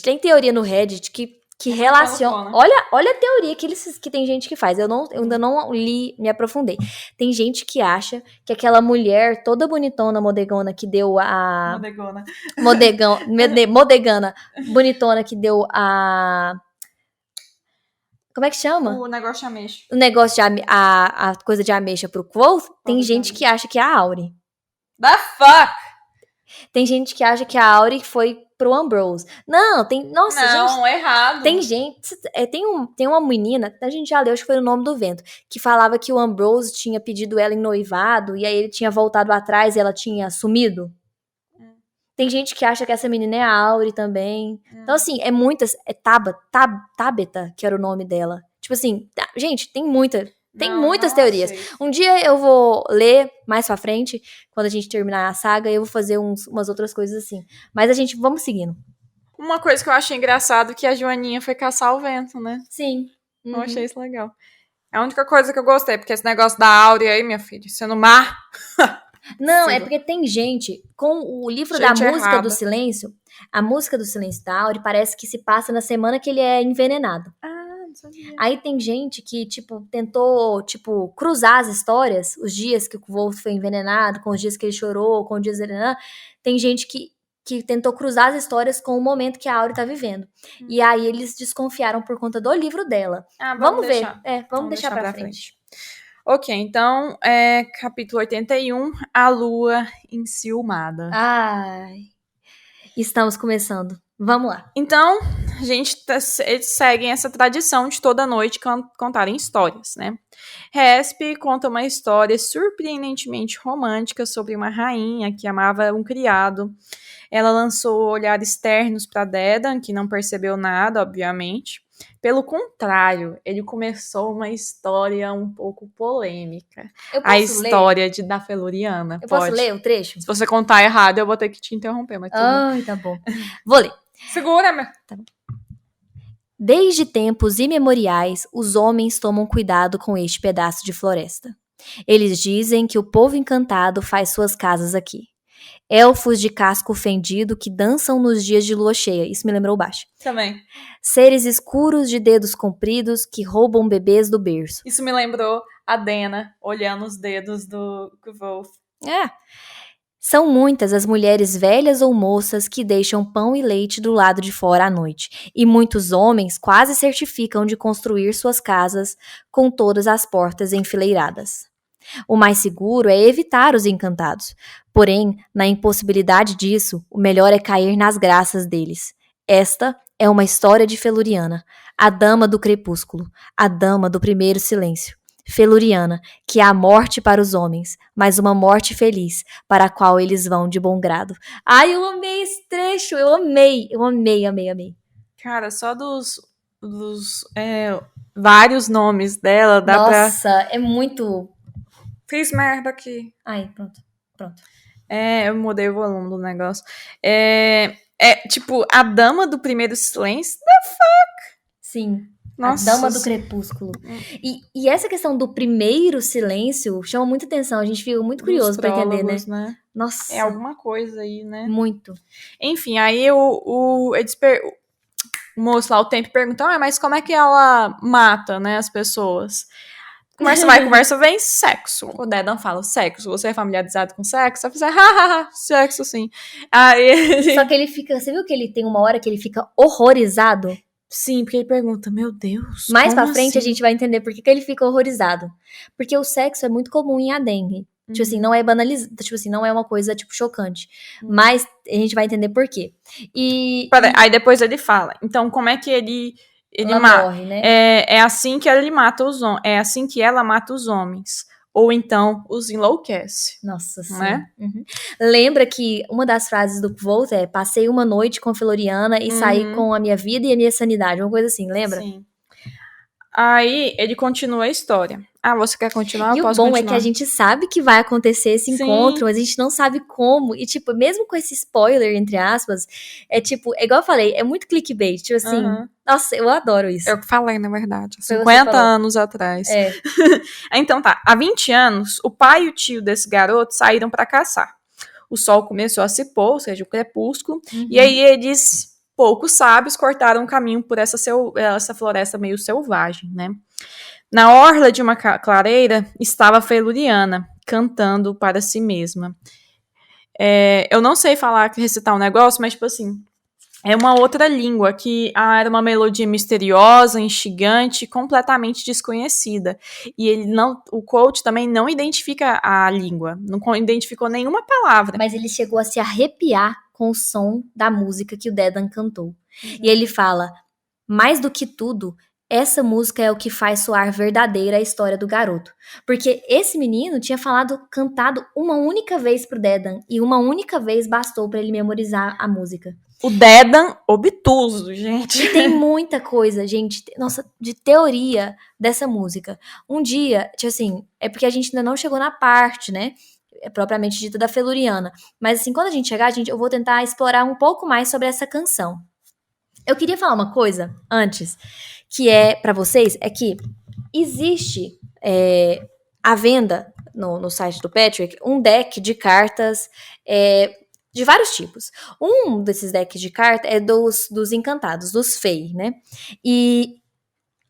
tem teoria no Reddit que relaciona. Olha a teoria que tem gente que faz. Eu ainda não li, me aprofundei. Tem gente que acha que aquela mulher toda bonitona, modegona, que deu a. Modegana, bonitona, que deu a. Como é que chama?
O negócio de ameixa.
O negócio de a coisa de ameixa pro Quoth. Tem gente que acha que é a Auri.
The fuck?
Tem gente que acha que a Auri foi pro Ambrose. Não, tem. Nossa,
não,
gente.
Errado.
Tem gente. Tem uma menina, a gente já leu, acho que foi no Nome do Vento, que falava que o Ambrose tinha pedido ela em noivado e aí ele tinha voltado atrás e ela tinha sumido. Tem gente que acha que essa menina é a Auri também. Então, assim, é muitas. É Tabeta, que era o nome dela. Tipo assim, gente, tem muitas teorias. Um dia eu vou ler mais pra frente, quando a gente terminar a saga, eu vou fazer umas outras coisas assim. Mas vamos seguindo.
Uma coisa que eu achei engraçado é que a Joaninha foi caçar o vento, né?
Sim.
Eu achei isso legal. É a única coisa que eu gostei, porque esse negócio da Áurea aí, minha filha, isso é no mar.
Não, é porque tem gente, com o livro da Música do Silêncio, a Música do Silêncio da Auri parece que se passa na semana que ele é envenenado.
Não sabia.
Aí tem gente que, tentou, cruzar as histórias, os dias que o Wolf foi envenenado, com os dias que ele chorou, com os dias que ele... Tem gente que tentou cruzar as histórias com o momento que a Auri tá vivendo. E aí eles desconfiaram por conta do livro dela. Vamos ver. Vamos deixar pra frente.
Ok, então, capítulo 81, A Lua Enciumada.
Ai, estamos começando. Vamos lá.
Então, eles seguem essa tradição de toda noite contarem histórias, né? Resp conta uma história surpreendentemente romântica sobre uma rainha que amava um criado. Ela lançou olhares ternos para Dedan, que não percebeu nada, obviamente. Pelo contrário, ele começou uma história um pouco polêmica. A história da Feluriana.
Eu posso ler o trecho?
Se você contar errado, eu vou ter que te interromper. Mas
tá bom. Vou ler.
Segura, meu.
Tá bom. Desde tempos imemoriais, os homens tomam cuidado com este pedaço de floresta. Eles dizem que o povo encantado faz suas casas aqui. Elfos de casco fendido que dançam nos dias de lua cheia. Isso me lembrou baixo.
Também.
Seres escuros de dedos compridos que roubam bebês do berço.
Isso me lembrou a Dena olhando os dedos do Wolf.
São muitas as mulheres velhas ou moças que deixam pão e leite do lado de fora à noite, e muitos homens quase certificam de construir suas casas com todas as portas enfileiradas. O mais seguro é evitar os encantados, porém, na impossibilidade disso, o melhor é cair nas graças deles. Esta é uma história de Feluriana, a dama do crepúsculo, a dama do primeiro silêncio. Feluriana, que é a morte para os homens, mas uma morte feliz, para a qual eles vão de bom grado. Ai, eu amei esse trecho, eu amei, amei.
Cara, só dos vários nomes dela, dá
Nossa, é muito...
Fiz merda aqui.
Ai, pronto.
Eu mudei o volume do negócio. Tipo, a dama do primeiro silêncio.
Sim.
Nossa.
A dama do crepúsculo. E essa questão do primeiro silêncio chama muita atenção. A gente fica muito curioso pra entender, né? Nossa.
É alguma coisa aí, né?
Muito.
Enfim, aí o moço lá, o tempo, pergunta, mas como é que ela mata, né, as pessoas? Conversa vai, conversa vem, sexo. O Dedan fala, sexo. Você é familiarizado com sexo? Eu falei, hahaha, sexo sim. Aí...
Só que ele fica, você viu que ele tem uma hora que ele fica horrorizado?
Sim, porque ele pergunta, meu Deus,
mais pra frente
assim?
A gente vai entender por que ele fica horrorizado. Porque o sexo é muito comum em Adengue. Tipo assim, não é banalizado, tipo assim, não é uma coisa, tipo, chocante. Mas a gente vai entender por quê.
Aí depois ele fala, então como é que ele
morre, né?
É assim que ele mata os homens, é assim que ela mata os homens. Ou então os enlouquece.
Nossa, sim.
Né?
Uhum. Lembra que uma das frases do Volt é: passei uma noite com a Feluriana e saí com a minha vida e a minha sanidade. Uma coisa assim, lembra?
Sim. Aí ele continua a história. Ah, você quer continuar?
E o bom é que a gente sabe que vai acontecer esse encontro, mas a gente não sabe como. E, tipo, mesmo com esse spoiler, entre aspas, é tipo, é igual eu falei, é muito clickbait. Tipo assim, nossa, eu adoro isso.
Eu falei, na verdade. 50 anos atrás. Então tá, há 20 anos, o pai e o tio desse garoto saíram pra caçar. O sol começou a se pôr, ou seja, o crepúsculo, e aí eles, poucos sábios, cortaram o caminho por essa floresta meio selvagem, né? Na orla de uma clareira estava a Feluriana, cantando para si mesma. Eu não sei recitar um negócio, mas tipo assim, é uma outra língua que era uma melodia misteriosa, instigante, completamente desconhecida. E o coach também não identifica a língua, não identificou nenhuma palavra.
Mas ele chegou a se arrepiar com o som da música que o Dedan cantou. E ele fala, mais do que tudo, essa música é o que faz soar verdadeira a história do garoto. Porque esse menino tinha cantado uma única vez pro Dedan, e uma única vez bastou para ele memorizar a música.
O Dedan obtuso, gente.
E tem muita coisa, gente, nossa, de teoria dessa música. Um dia, tipo assim, é porque a gente ainda não chegou na parte, né, propriamente dita da Feluriana. Mas assim, quando a gente chegar, eu vou tentar explorar um pouco mais sobre essa canção. Eu queria falar uma coisa antes, que é para vocês, é que existe à venda no site do Patrick um deck de cartas de vários tipos. Um desses decks de cartas é dos encantados, dos Fey, né? E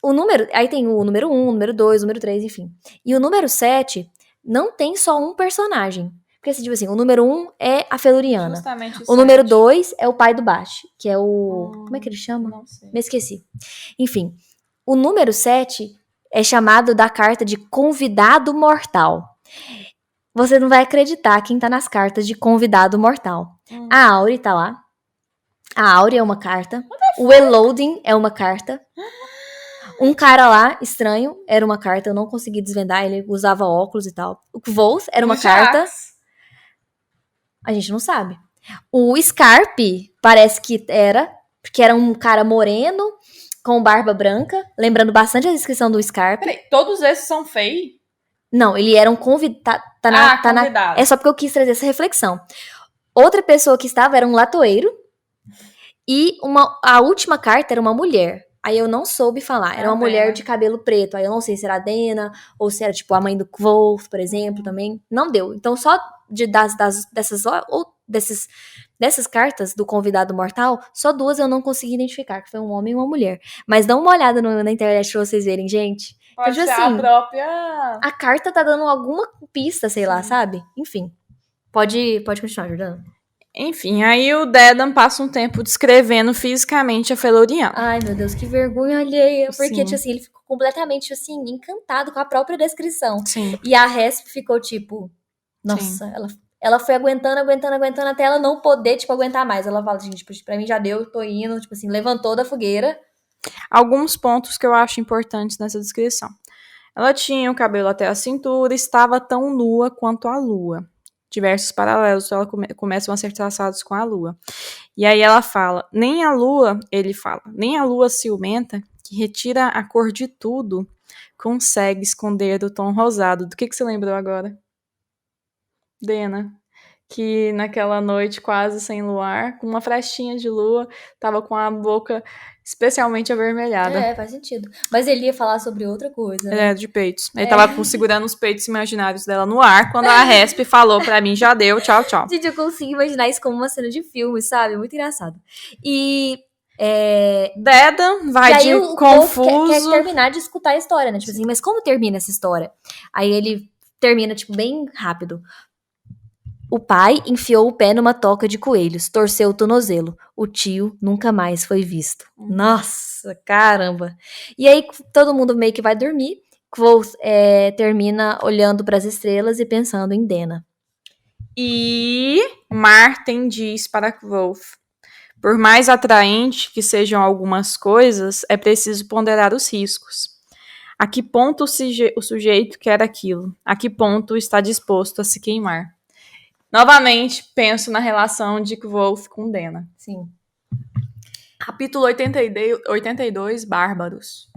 o número, aí tem o número 1, o número 2, o número 3, enfim. E o número 7 não tem só um personagem. Porque, tipo assim, o número 1 é a Feluriana.
Justamente
o número 2 é o pai do Bash, que é o... como é que ele chama?
Não sei.
Me esqueci. Enfim, o número 7 é chamado da carta de convidado mortal. Você não vai acreditar quem tá nas cartas de convidado mortal. A Auri tá lá. A Auri é uma carta. O Eloding é uma carta. Um cara lá, estranho, era uma carta. Eu não consegui desvendar, ele usava óculos e tal. O Kvoth era uma carta. A gente não sabe. O Scarpe parece que era, porque era um cara moreno, com barba branca, lembrando bastante a descrição do Scarpe.
Peraí, todos esses são Fey?
Não, ele era um convidado.
Convidado.
É só porque eu quis trazer essa reflexão. Outra pessoa que estava era um latoeiro. E a última carta era uma mulher. Aí eu não soube falar. Era uma mulher de cabelo preto. Aí eu não sei se era a Dena, ou se era tipo a mãe do Kvoth, por exemplo, também. Não deu. Então só dessas cartas do convidado mortal, só 2 eu não consegui identificar, que foi um homem e uma mulher. Mas dá uma olhada na internet pra vocês verem, gente.
Pode
então,
ser
assim,
a própria...
A carta tá dando alguma pista, sei lá, sabe? Enfim. Pode continuar, Jordana.
Enfim, aí o Dedan passa um tempo descrevendo fisicamente a Feluriana.
Ai, meu Deus, que vergonha alheia. Porque, tipo assim, ele ficou completamente, assim, encantado com a própria descrição.
Sim.
E a Resp ficou tipo... Nossa, ela foi aguentando até ela não poder, tipo, aguentar mais. Ela fala, gente, tipo, pra mim já deu, tô indo, tipo assim, levantou da fogueira.
Alguns pontos que eu acho importantes nessa descrição. Ela tinha o cabelo até a cintura, estava tão nua quanto a lua. Diversos paralelos ela começam a ser traçados com a lua. E aí ela fala, ele fala, nem a lua ciumenta, que retira a cor de tudo, consegue esconder o tom rosado. Do que você lembrou agora? Dena, que naquela noite quase sem luar, com uma frestinha de lua, tava com a boca especialmente avermelhada.
É, faz sentido. Mas ele ia falar sobre outra coisa, né?
É, de peitos. Ele tava segurando os peitos imaginários dela no ar, quando a Resp falou pra mim, já deu, tchau, tchau.
Gente, eu consigo imaginar isso como uma cena de filme, sabe? Muito engraçado. E...
Dedan vai
e aí
de
o
confuso.
povo quer terminar de escutar a história, né? Tipo assim, mas como termina essa história? Aí ele termina, tipo, bem rápido. O pai enfiou o pé numa toca de coelhos, torceu o tornozelo. O tio nunca mais foi visto. Nossa, caramba. E aí todo mundo meio que vai dormir. Kvothe termina olhando para as estrelas e pensando em Dena.
E Martin diz para Kvothe, por mais atraente que sejam algumas coisas, é preciso ponderar os riscos. A que ponto o sujeito quer aquilo? A que ponto está disposto a se queimar? Novamente, penso na relação de Kvothe com Dena.
Sim.
Capítulo 82, Bárbaros.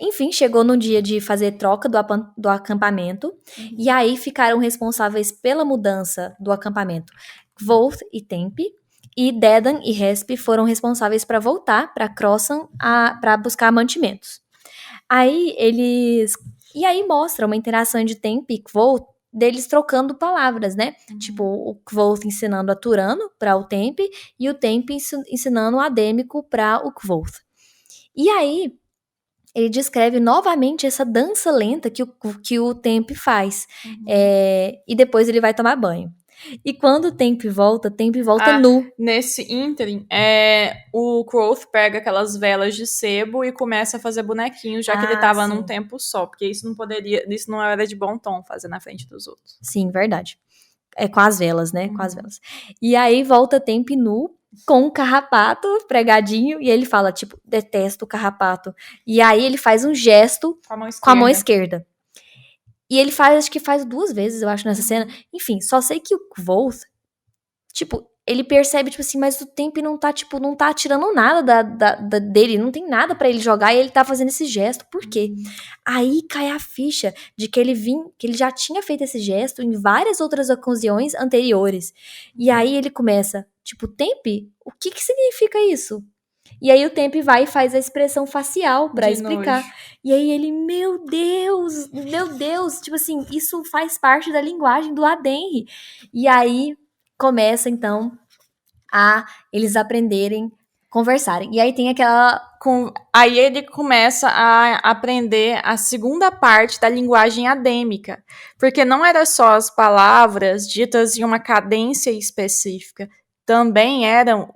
Enfim, chegou no dia de fazer troca do acampamento. E aí ficaram responsáveis pela mudança do acampamento Kvothe e Tempi. E Dedan e Resp foram responsáveis para voltar para Crossan para buscar mantimentos. Aí E aí mostra uma interação de Tempi e Kvothe deles trocando palavras, né? Tipo, o Kvothe ensinando a Turano para o Tempi e o Tempi ensinando o Adêmico para o Kvothe. E aí ele descreve novamente essa dança lenta que o Tempi faz. E depois ele vai tomar banho. E quando o Tempi volta nu.
Nesse ínterim, o Kvothe pega aquelas velas de sebo e começa a fazer bonequinhos, já que ele tava num tempo só, porque isso não era de bom tom fazer na frente dos outros.
Sim, verdade. É com as velas, né? Com as velas. E aí volta Tempi nu, com um carrapato pregadinho, e ele fala, tipo, detesto o carrapato. E aí ele faz um gesto com a mão esquerda. E ele acho que faz 2 vezes, eu acho, nessa cena. Enfim, só sei que o Kvothe, tipo, ele percebe, tipo assim, mas o Tempi não tá tirando nada dele, não tem nada pra ele jogar, e ele tá fazendo esse gesto, por quê? Aí cai a ficha de que ele já tinha feito esse gesto em várias outras ocasiões anteriores. E aí ele começa, tipo, Tempi, o que significa isso? E aí o Tempi vai e faz a expressão facial pra explicar. Nojo. E aí ele, meu Deus, tipo assim, isso faz parte da linguagem do Adenri. E aí começa, então, a eles aprenderem, conversarem. E aí tem aquela...
Aí ele começa a aprender a segunda parte da linguagem adêmica, porque não era só as palavras ditas em uma cadência específica, também eram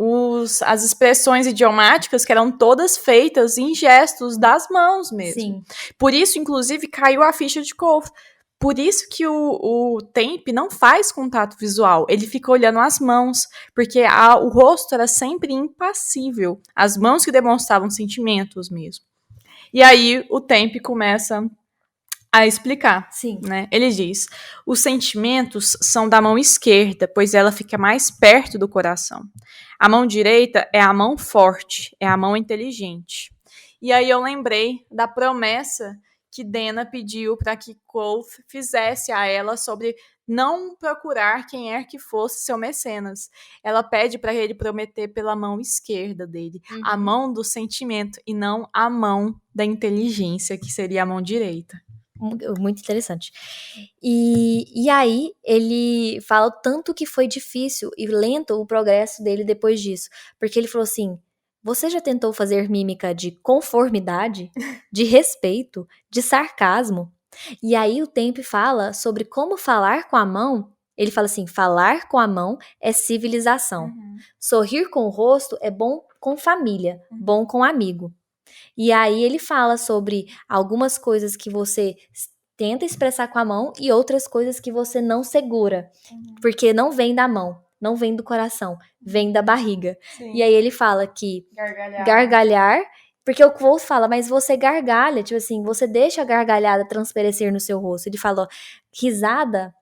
as expressões idiomáticas que eram todas feitas em gestos das mãos mesmo.
Sim.
Por isso, inclusive, caiu a ficha de Kvothe. Por isso que o Tempi não faz contato visual, ele fica olhando as mãos, porque o rosto era sempre impassível, as mãos que demonstravam sentimentos mesmo. E aí o Tempi começa a explicar.
Sim.
Né? Ele diz, os sentimentos são da mão esquerda, pois ela fica mais perto do coração. A mão direita é a mão forte, é a mão inteligente. E aí eu lembrei da promessa que Dena pediu para que Kvothe fizesse a ela sobre não procurar quem é que fosse seu mecenas. Ela pede para ele prometer pela mão esquerda dele, a mão do sentimento, e não a mão da inteligência, que seria a mão direita.
Muito interessante. E aí ele fala o tanto que foi difícil e lento o progresso dele depois disso. Porque ele falou assim, você já tentou fazer mímica de conformidade, de respeito, de sarcasmo? E aí o Tempi fala sobre como falar com a mão. Ele fala assim, falar com a mão é civilização. Sorrir com o rosto é bom com família, bom com amigo. E aí ele fala sobre algumas coisas que você tenta expressar com a mão e outras coisas que você não segura. Porque não vem da mão, não vem do coração, vem da barriga.
Sim.
E aí ele fala que gargalhar, porque o Quoth fala, mas você gargalha, tipo assim, você deixa a gargalhada transparecer no seu rosto. Ele falou, risada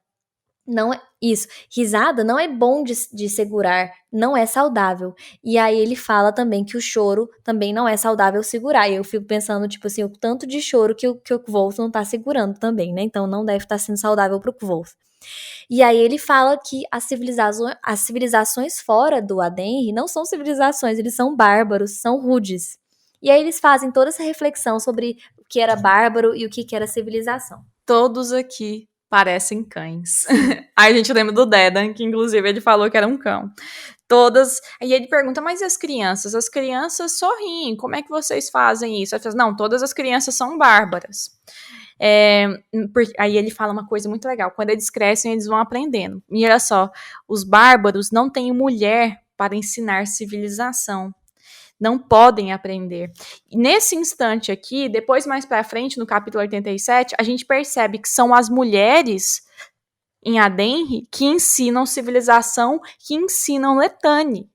não é isso, risada não é bom de segurar, não é saudável. E aí ele fala também que o choro também não é saudável segurar. E eu fico pensando, tipo assim, o tanto de choro que o Quoth não tá segurando também, né? Então não deve estar sendo saudável pro Quoth. E aí ele fala que as civilizações fora do Adenri não são civilizações, eles são bárbaros, são rudes. E aí eles fazem toda essa reflexão sobre o que era bárbaro e o que era civilização.
Todos aqui parecem cães. Aí a gente lembra do Dedan, que inclusive ele falou que era um cão. Todas. Aí ele pergunta, mas e as crianças? As crianças sorriem, como é que vocês fazem isso? Aí fala, não, todas as crianças são bárbaras. Aí ele fala uma coisa muito legal, quando eles crescem, eles vão aprendendo. E olha só, os bárbaros não têm mulher para ensinar civilização. Não podem aprender. E nesse instante aqui, depois mais pra frente, no capítulo 87, a gente percebe que são as mulheres em Adenri que ensinam civilização, que ensinam Letane.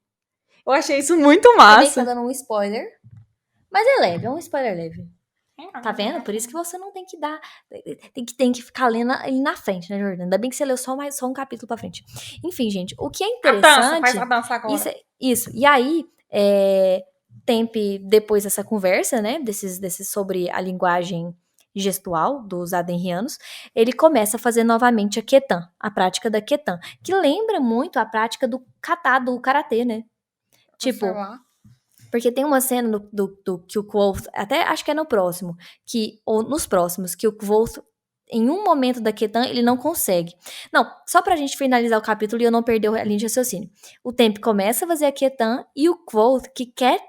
Eu achei isso muito massa.
Também tá dando um spoiler, mas é leve, é um spoiler leve. Tá vendo? Por isso que você não tem que dar. Tem que ficar lendo ali na frente, né, Jordana? Ainda bem que você leu só um capítulo pra frente. Enfim, gente, o que é interessante.
Faz a dança agora.
Isso. E aí, Tempe, depois dessa conversa, né, desses sobre a linguagem gestual dos adenrianos, ele começa a fazer novamente a Ketan, a prática da Ketan, que lembra muito a prática do kata, do karatê, né? Tipo, porque tem uma cena do que o Quoth, até acho que é no próximo, ou nos próximos, que o Quoth, em um momento da Ketan, ele não consegue. Não, só pra gente finalizar o capítulo e eu não perder a linha de raciocínio. O Tempe começa a fazer a Ketan e o Quoth, que quer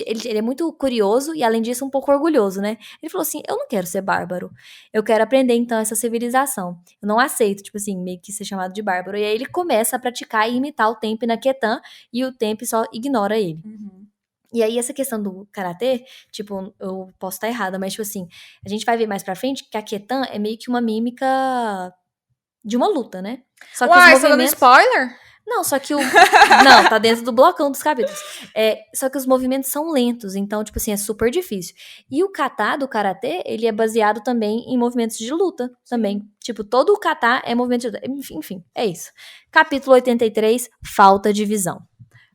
ele é muito curioso e, além disso, um pouco orgulhoso, né? Ele falou assim, eu não quero ser bárbaro. Eu quero aprender, então, essa civilização. Eu não aceito, tipo assim, meio que ser chamado de bárbaro. E aí ele começa a praticar e imitar o Tempe na Ketan e o Tempe só ignora ele. E aí, essa questão do karatê, tipo, eu posso estar errada, mas, tipo assim, a gente vai ver mais pra frente que a Ketan é meio que uma mímica de uma luta, né? Só que
Uai,
os movimentos...
você tá dando spoiler?
Não, só que Não, tá dentro do blocão dos capítulos. Só que os movimentos são lentos, então, tipo assim, é super difícil. E o kata do karatê, ele é baseado também em movimentos de luta, também. Tipo, todo o kata é movimento de luta. Enfim, é isso. Capítulo 83, falta de visão.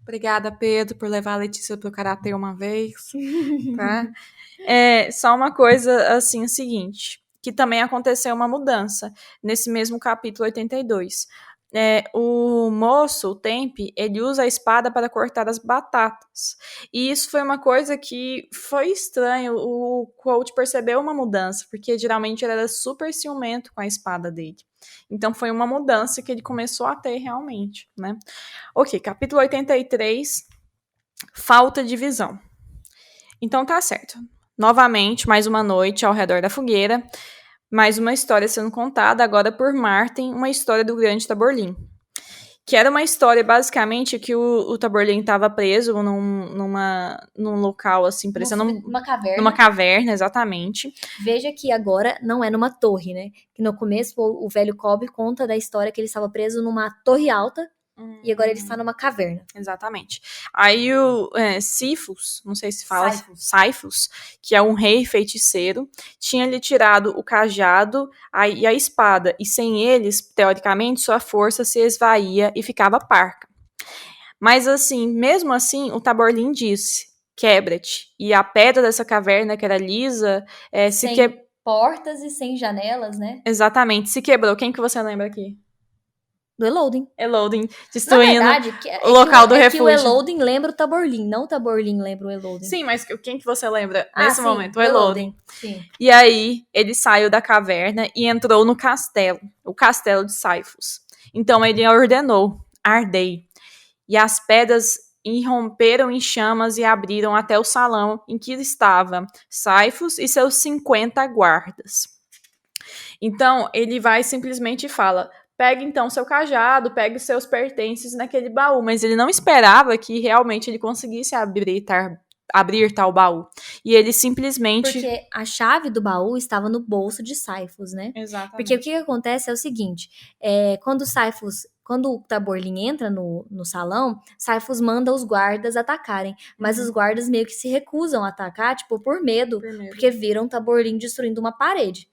Obrigada, Pedro, por levar a Letícia pro karatê uma vez, tá? Só uma coisa, assim, o seguinte, que também aconteceu uma mudança nesse mesmo capítulo 82. O moço, o Tempe, ele usa a espada para cortar as batatas. E isso foi uma coisa que foi estranho. O Quoth percebeu uma mudança, porque geralmente ele era super ciumento com a espada dele. Então foi uma mudança que ele começou a ter realmente, né? Ok, capítulo 83, falta de visão. Então tá certo. Novamente, mais uma noite ao redor da fogueira. Mais uma história sendo contada, agora por Martin, uma história do grande Taborlin. Que era uma história, basicamente, que o Taborlin estava preso num local, assim, parecendo...
Numa caverna.
Numa caverna, exatamente.
Veja que agora não é numa torre, né? Que no começo o velho Cobb conta da história que ele estava preso numa torre alta, e agora ele está numa caverna.
Exatamente. Aí o Sifus, não sei se fala, Saifus, que é um rei feiticeiro, tinha lhe tirado o cajado e a espada, e sem eles, teoricamente, sua força se esvaía e ficava parca. Mas assim, mesmo assim, o Taborlin disse, quebra-te. E a pedra dessa caverna, que era lisa,
sem portas e sem janelas, né?
Exatamente, se quebrou. Quem que você lembra aqui?
Do Elodin.
Elodin, destruindo
Na verdade,
o local do refúgio.
Que o Elodin lembra o Taborlin, não o Taborlin lembra o Elodin.
Sim, mas quem que você lembra nesse momento? O
Elodin. Sim.
E aí, ele saiu da caverna e entrou no castelo, o castelo de Saifus. Então, ele ordenou, ardei. E as pedras irromperam em chamas e abriram até o salão em que estava Saifus e seus 50 guardas. Então, ele vai simplesmente e fala... Pegue então seu cajado, pegue seus pertences naquele baú. Mas ele não esperava que realmente ele conseguisse abrir abrir tal baú. E ele simplesmente...
Porque a chave do baú estava no bolso de Saifus, né?
Exatamente.
Porque o que acontece é o seguinte, quando o Taborlin entra no salão, Saifus manda os guardas atacarem, mas os guardas meio que se recusam a atacar, tipo, por medo, porque viram o Taborlin destruindo uma parede.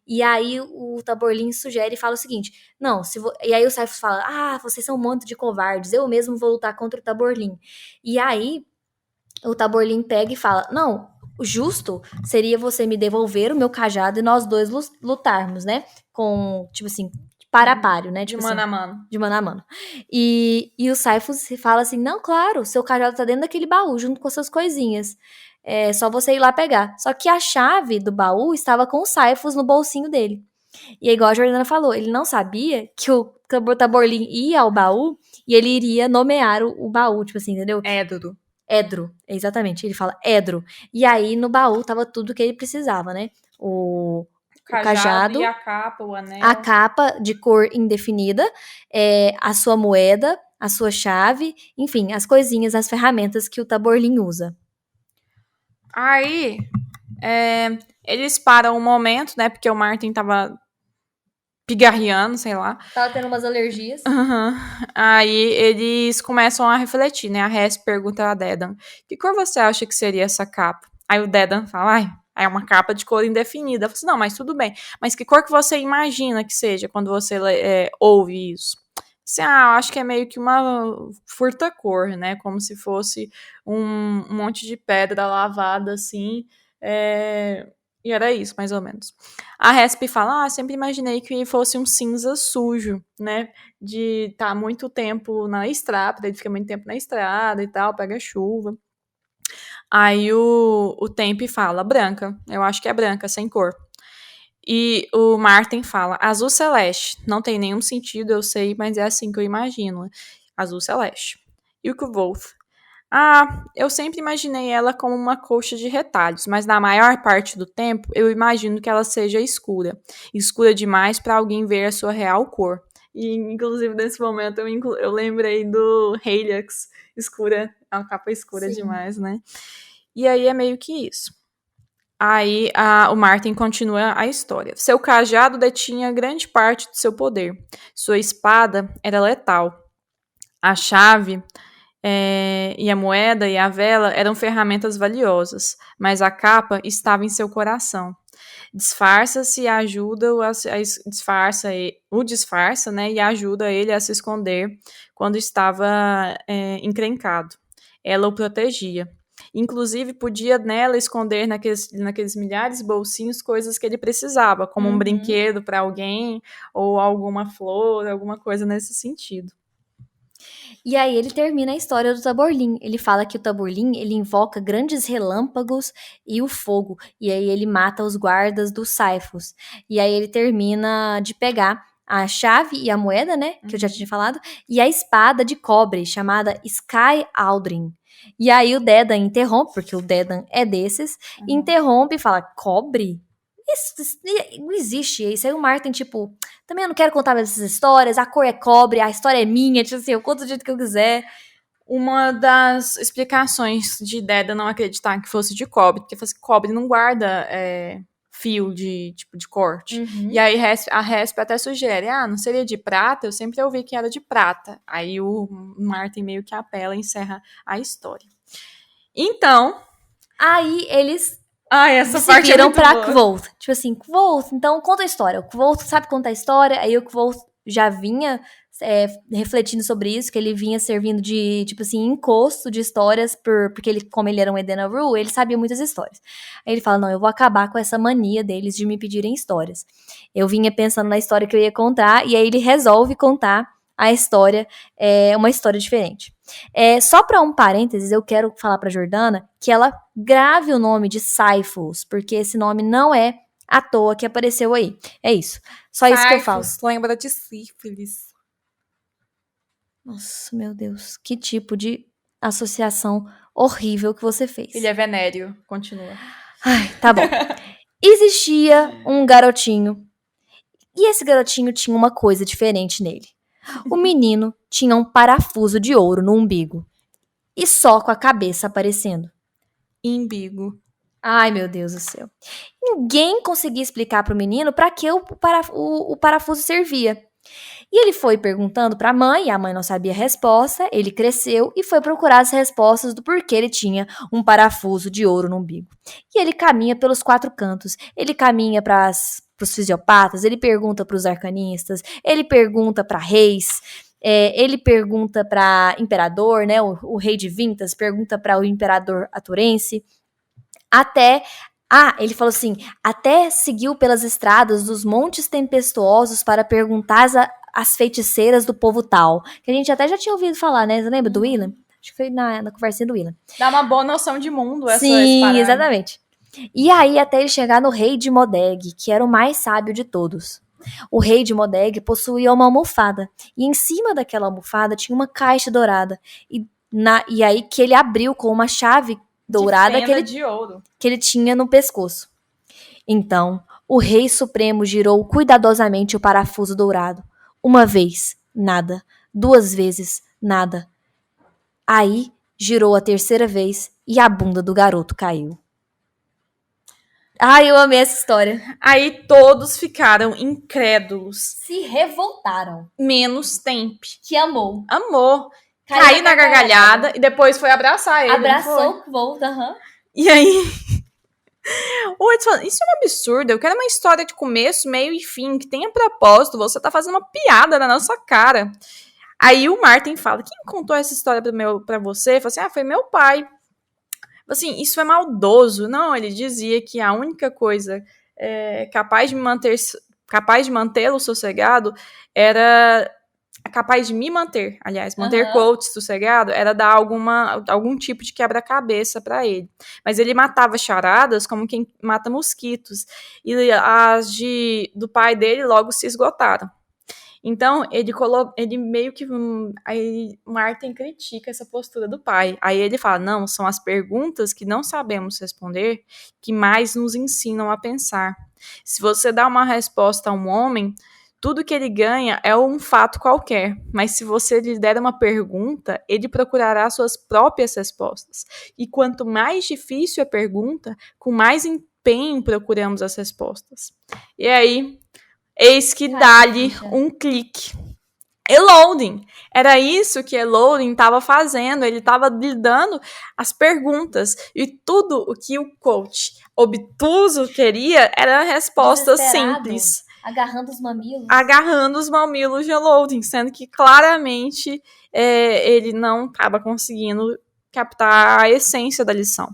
E aí o Taborlin sugere e fala o seguinte, não, e aí o Saifus fala, vocês são um monte de covardes, eu mesmo vou lutar contra o Taborlin. E aí o Taborlin pega e fala, não, o justo seria você me devolver o meu cajado e nós dois lutarmos, né? Com, tipo assim, para a páreo, né? Tipo
de mano
assim,
a mano.
de mano a mano. E o Saifus fala assim, não, claro, seu cajado tá dentro daquele baú, junto com as suas coisinhas. É só você ir lá pegar. Só que a chave do baú estava com o Saifus no bolsinho dele. E é igual a Jordana falou, ele não sabia que o Taborlin ia ao baú e ele iria nomear o baú, tipo assim, entendeu? Edro, exatamente, ele fala Edro. E aí no baú tava tudo que ele precisava, né? O cajado
e a capa, o anel.
A capa de cor indefinida, a sua moeda, a sua chave, enfim, as coisinhas, as ferramentas que o Taborlin usa.
Aí, eles param um momento, né? Porque o Martin tava pigarreando, sei lá.
Tava tendo umas alergias.
Aí eles começam a refletir, né? A Hesp pergunta a Dedan, que cor você acha que seria essa capa? Aí o Dedan fala, é uma capa de cor indefinida. Eu falo assim, não, mas tudo bem. Mas que cor que você imagina que seja quando você ouve isso? Assim, acho que é meio que uma furta-cor, né? Como se fosse um monte de pedra lavada, assim. E era isso, mais ou menos. A Hesp fala, sempre imaginei que fosse um cinza sujo, né? De estar muito tempo na estrada, ele fica muito tempo na estrada e tal, pega chuva. Aí o Tempe fala, branca. Eu acho que é branca, sem cor. E o Martin fala, azul celeste. Não tem nenhum sentido, eu sei, mas é assim que eu imagino. Azul celeste. E o Kvolf, eu sempre imaginei ela como uma colcha de retalhos, mas na maior parte do tempo eu imagino que ela seja escura. Escura demais para alguém ver a sua real cor. E, inclusive, nesse momento eu lembrei do Helix, escura, é uma capa escura demais, né? E aí é meio que isso. Aí o Martin continua a história. Seu cajado detinha grande parte do seu poder. Sua espada era letal. A chave e a moeda e a vela eram ferramentas valiosas, mas a capa estava em seu coração. Disfarça-se e ajuda-o disfarça, né, e ajuda ele a se esconder quando estava encrencado. Ela o protegia. Inclusive, podia nela esconder naqueles milhares de bolsinhos coisas que ele precisava, como um brinquedo para alguém ou alguma flor, alguma coisa nesse sentido.
E aí ele termina a história do Taborlin. Ele fala que o Taborlin, ele invoca grandes relâmpagos e o fogo. E aí ele mata os guardas dos Saifus. E aí ele termina de pegar a chave e a moeda, né, que eu já tinha falado, e a espada de cobre, chamada Sky Aldrin. E aí o Dedan interrompe, porque o Dedan é desses, interrompe e fala, cobre? Isso não existe. Isso aí o Martin, tipo, também eu não quero contar mais essas histórias, a cor é cobre, a história é minha, tipo assim, eu conto do jeito que eu quiser.
Uma das explicações de Dedan não acreditar que fosse de cobre, porque cobre não guarda fio de corte. E aí a Hesp até sugere, não seria de prata? Eu sempre ouvi que era de prata. Aí o Martin meio que apela e encerra a história. Então...
Aí eles
essa
se
parte
viram pra
boa.
Kvolt. Tipo assim, Kvolt, então conta a história. O Kvolt sabe contar a história, aí o Kvolt já vinha refletindo sobre isso, que ele vinha servindo de, tipo assim, encosto de histórias, porque ele, como ele era um Edenavru, ele sabia muitas histórias. Aí ele fala, não, eu vou acabar com essa mania deles de me pedirem histórias. Eu vinha pensando na história que eu ia contar, e aí ele resolve contar a história, uma história diferente. Só para um parênteses, eu quero falar para Jordana que ela grave o nome de Saifus, porque esse nome não é à toa que apareceu aí. É isso. Só isso que eu falo.
Lembra de sífilis.
Nossa, meu Deus. Que tipo de associação horrível que você fez.
Ele é venéreo. Continua.
Ai, tá bom. Existia um garotinho. E esse garotinho tinha uma coisa diferente nele. O menino tinha um parafuso de ouro no umbigo. E só com a cabeça aparecendo.
Imbigo.
Ai, meu Deus do céu. Ninguém conseguia explicar pro menino pra que o parafuso servia. E ele foi perguntando pra mãe, e a mãe não sabia a resposta, ele cresceu e foi procurar as respostas do porquê ele tinha um parafuso de ouro no umbigo. E ele caminha pelos 4 cantos, ele caminha para os fisiopatas, ele pergunta para os arcanistas, ele pergunta para reis, ele pergunta para imperador, né, o rei de Vintas, pergunta para o imperador aturense, até... ele falou assim, até seguiu pelas estradas dos montes tempestuosos para perguntar às feiticeiras do povo tal. Que a gente até já tinha ouvido falar, né? Você lembra do William? Acho que foi na conversinha do William.
Dá uma boa noção de mundo essa
Sim, exatamente. E aí até ele chegar no rei de Modeg, que era o mais sábio de todos. O rei de Modeg possuía uma almofada. E em cima daquela almofada tinha uma caixa dourada. E aí que ele abriu com uma chave dourada que ele tinha no pescoço. Então, o Rei Supremo girou cuidadosamente o parafuso dourado. Uma vez, nada. 2 vezes, nada. Aí, girou a 3ª vez e a bunda do garoto caiu. Ai, eu amei essa história.
Aí todos ficaram incrédulos.
Se revoltaram.
Menos Temp.
Que amou.
Amou. Caiu na gargalhada e depois foi abraçar ele.
Abraçou, volta,
E aí... O Edson falou, isso é um absurdo, eu quero uma história de começo, meio e fim, que tenha propósito, você tá fazendo uma piada na nossa cara. Aí o Martin fala, quem contou essa história pra você? Fala assim, foi meu pai. Assim, isso é maldoso. Não, ele dizia que a única coisa capaz de mantê-lo sossegado era... capaz de me manter, aliás, manter Coates sossegado, era dar algum tipo de quebra-cabeça pra ele. Mas ele matava charadas como quem mata mosquitos. E as do pai dele logo se esgotaram. Então, ele meio que... Aí Martin critica essa postura do pai. Aí ele fala, não, são as perguntas que não sabemos responder que mais nos ensinam a pensar. Se você dá uma resposta a um homem... Tudo que ele ganha é um fato qualquer, mas se você lhe der uma pergunta, ele procurará suas próprias respostas. E quanto mais difícil a pergunta, com mais empenho procuramos as respostas. E aí, eis que dá-lhe um clique. Eloding. Era isso que Eloding estava fazendo, ele estava lhe dando as perguntas. E tudo o que o coach obtuso queria era respostas simples.
Agarrando os mamilos.
Agarrando os mamilos de Eloding, sendo que claramente ele não acaba conseguindo captar a essência da lição.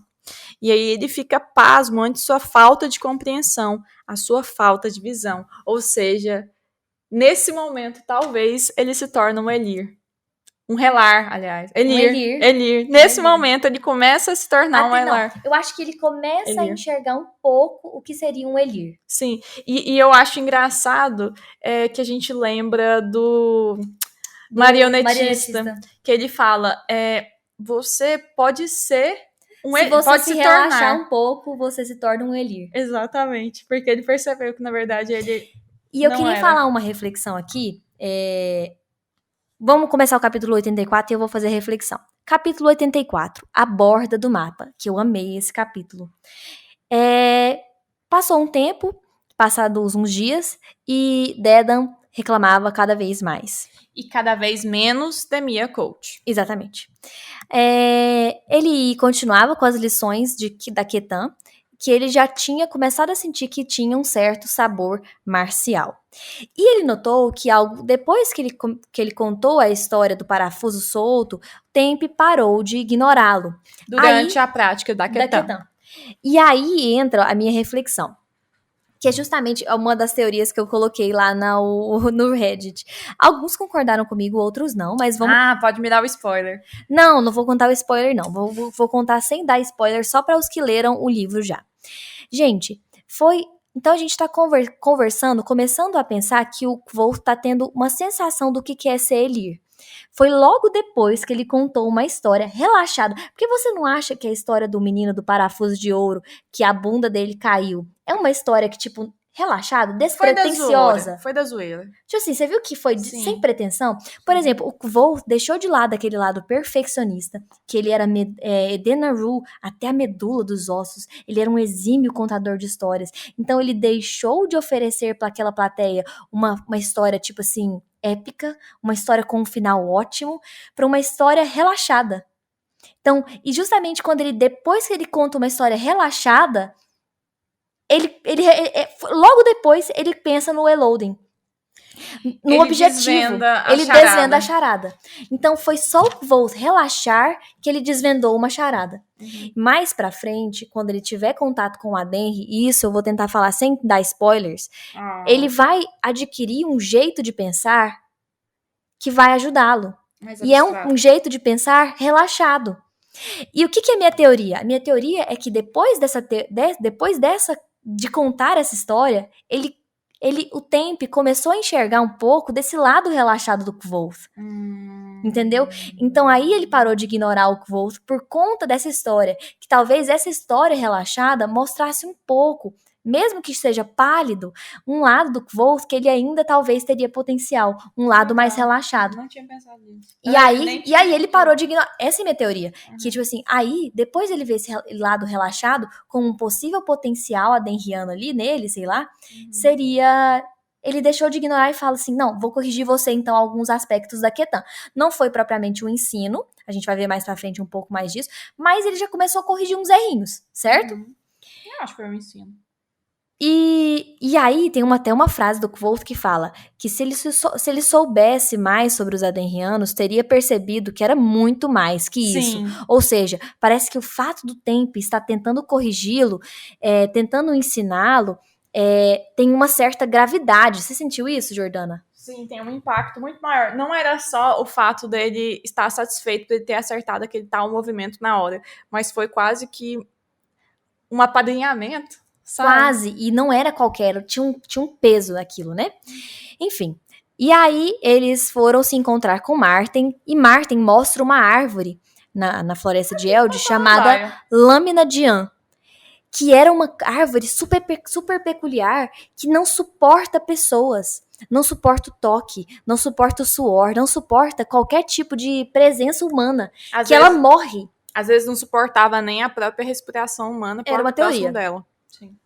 E aí ele fica pasmo ante sua falta de compreensão, a sua falta de visão. Ou seja, nesse momento, talvez, ele se torne um Elir. Um Relar, aliás. Elir. Nesse momento, ele começa a se tornar um Relar.
Eu acho que ele começa a enxergar um pouco o que seria um Elir.
Sim, e eu acho engraçado que a gente lembra do marionetista, que ele fala, você pode ser um Elir. Se
você
pode
se relaxar um pouco, você se torna um Elir.
Exatamente, porque ele percebeu que, na verdade, ele
E eu queria falar uma reflexão aqui, Vamos começar o capítulo 84 e eu vou fazer a reflexão. Capítulo 84, a borda do mapa, que eu amei esse capítulo. Passou um tempo, passados uns dias, e Dedan reclamava cada vez mais.
E cada vez menos temia Coach.
Exatamente. Ele continuava com as lições da Ketan, que ele já tinha começado a sentir que tinha um certo sabor marcial. E ele notou que depois que ele contou a história do parafuso solto, Temp parou de ignorá-lo.
Durante a prática da Ketan.
E aí entra a minha reflexão, que é justamente uma das teorias que eu coloquei lá no Reddit. Alguns concordaram comigo, outros não, mas vamos...
pode me dar o spoiler.
Não vou contar o spoiler, não. Vou contar sem dar spoiler, só para os que leram o livro já. Gente, então a gente tá conversando, começando a pensar que o Kvold tá tendo uma sensação do que é ser Elir. Foi logo depois que ele contou uma história relaxada. Porque você não acha que a história do menino do parafuso de ouro, que a bunda dele caiu, é uma história que, tipo, relaxada,
Foi da
despretensiosa.
zoeira. Foi da zoeira.
Tipo assim, você viu que foi
Sim.
sem pretensão? Por exemplo, o Kvold deixou de lado aquele lado perfeccionista, que ele era Edenaru até a medula dos ossos. Ele era um exímio contador de histórias. Então ele deixou de oferecer para aquela plateia uma história, tipo assim, épica, uma história com um final ótimo, para uma história relaxada. Então, e justamente depois que ele conta uma história relaxada, logo depois ele pensa no Eloding. No
Ele
objetivo.
desvenda a
Ele
charada.
desvenda a charada. Então foi só o Kvold relaxar que ele desvendou uma charada. Mais pra frente, quando ele tiver contato com o Adenri, e isso eu vou tentar falar sem dar spoilers, ele vai adquirir um jeito de pensar que vai ajudá-lo. E é um jeito de pensar relaxado. E o que é a minha teoria? A minha teoria é que depois de contar essa história, o Temp começou a enxergar um pouco desse lado relaxado do Kvold. Entendeu? Então aí ele parou de ignorar o Kvold por conta dessa história. Que talvez essa história relaxada mostrasse um pouco, mesmo que seja pálido, um lado do Kvold que ele ainda talvez teria potencial. Um lado mais relaxado.
Não tinha pensado nisso.
E aí ele parou de ignorar. Essa é a minha teoria. Que, tipo assim, aí, depois ele vê esse lado relaxado, com um possível potencial adenriano ali nele, sei lá, seria... Ele deixou de ignorar e fala assim, não, vou corrigir você, então, alguns aspectos da Ketan. Não foi propriamente um ensino, a gente vai ver mais pra frente um pouco mais disso, mas ele já começou a corrigir uns errinhos, certo?
Eu acho que foi um ensino.
E aí tem até uma frase do Kvold que fala que se ele soubesse mais sobre os Adenrianos, teria percebido que era muito mais que isso.
Sim.
Ou seja, parece que o fato do Temp estar tentando corrigi-lo, tentando ensiná-lo, tem uma certa gravidade. Você sentiu isso, Jordana?
Sim, tem um impacto muito maior. Não era só o fato dele estar satisfeito de ter acertado aquele tal movimento na hora, mas foi quase que um apadrinhamento. Sabe?
Quase, e não era qualquer, tinha um peso naquilo, né? Enfim, e aí eles foram se encontrar com Marten, e Marten mostra uma árvore na floresta de Eld chamada Lâmina de An, que era uma árvore super peculiar, que não suporta pessoas, não suporta o toque, não suporta o suor, não suporta qualquer tipo de presença humana, ela morre.
Às vezes não suportava nem a própria respiração humana por uma teoria dela. Sim.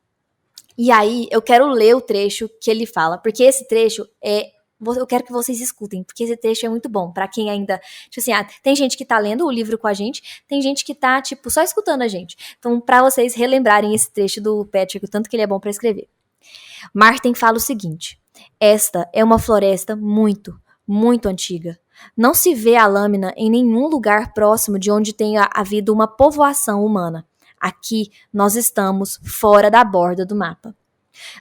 E aí, eu quero ler o trecho que ele fala, porque esse trecho eu quero que vocês escutem, porque esse trecho é muito bom, pra quem ainda, tipo assim, tem gente que tá lendo o livro com a gente, tem gente que tá, tipo, só escutando a gente. Então, pra vocês relembrarem esse trecho do Patrick, o tanto que ele é bom pra escrever. Marten fala o seguinte: esta é uma floresta muito, muito antiga. Não se vê a lâmina em nenhum lugar próximo de onde tenha havido uma povoação humana. Aqui nós estamos fora da borda do mapa.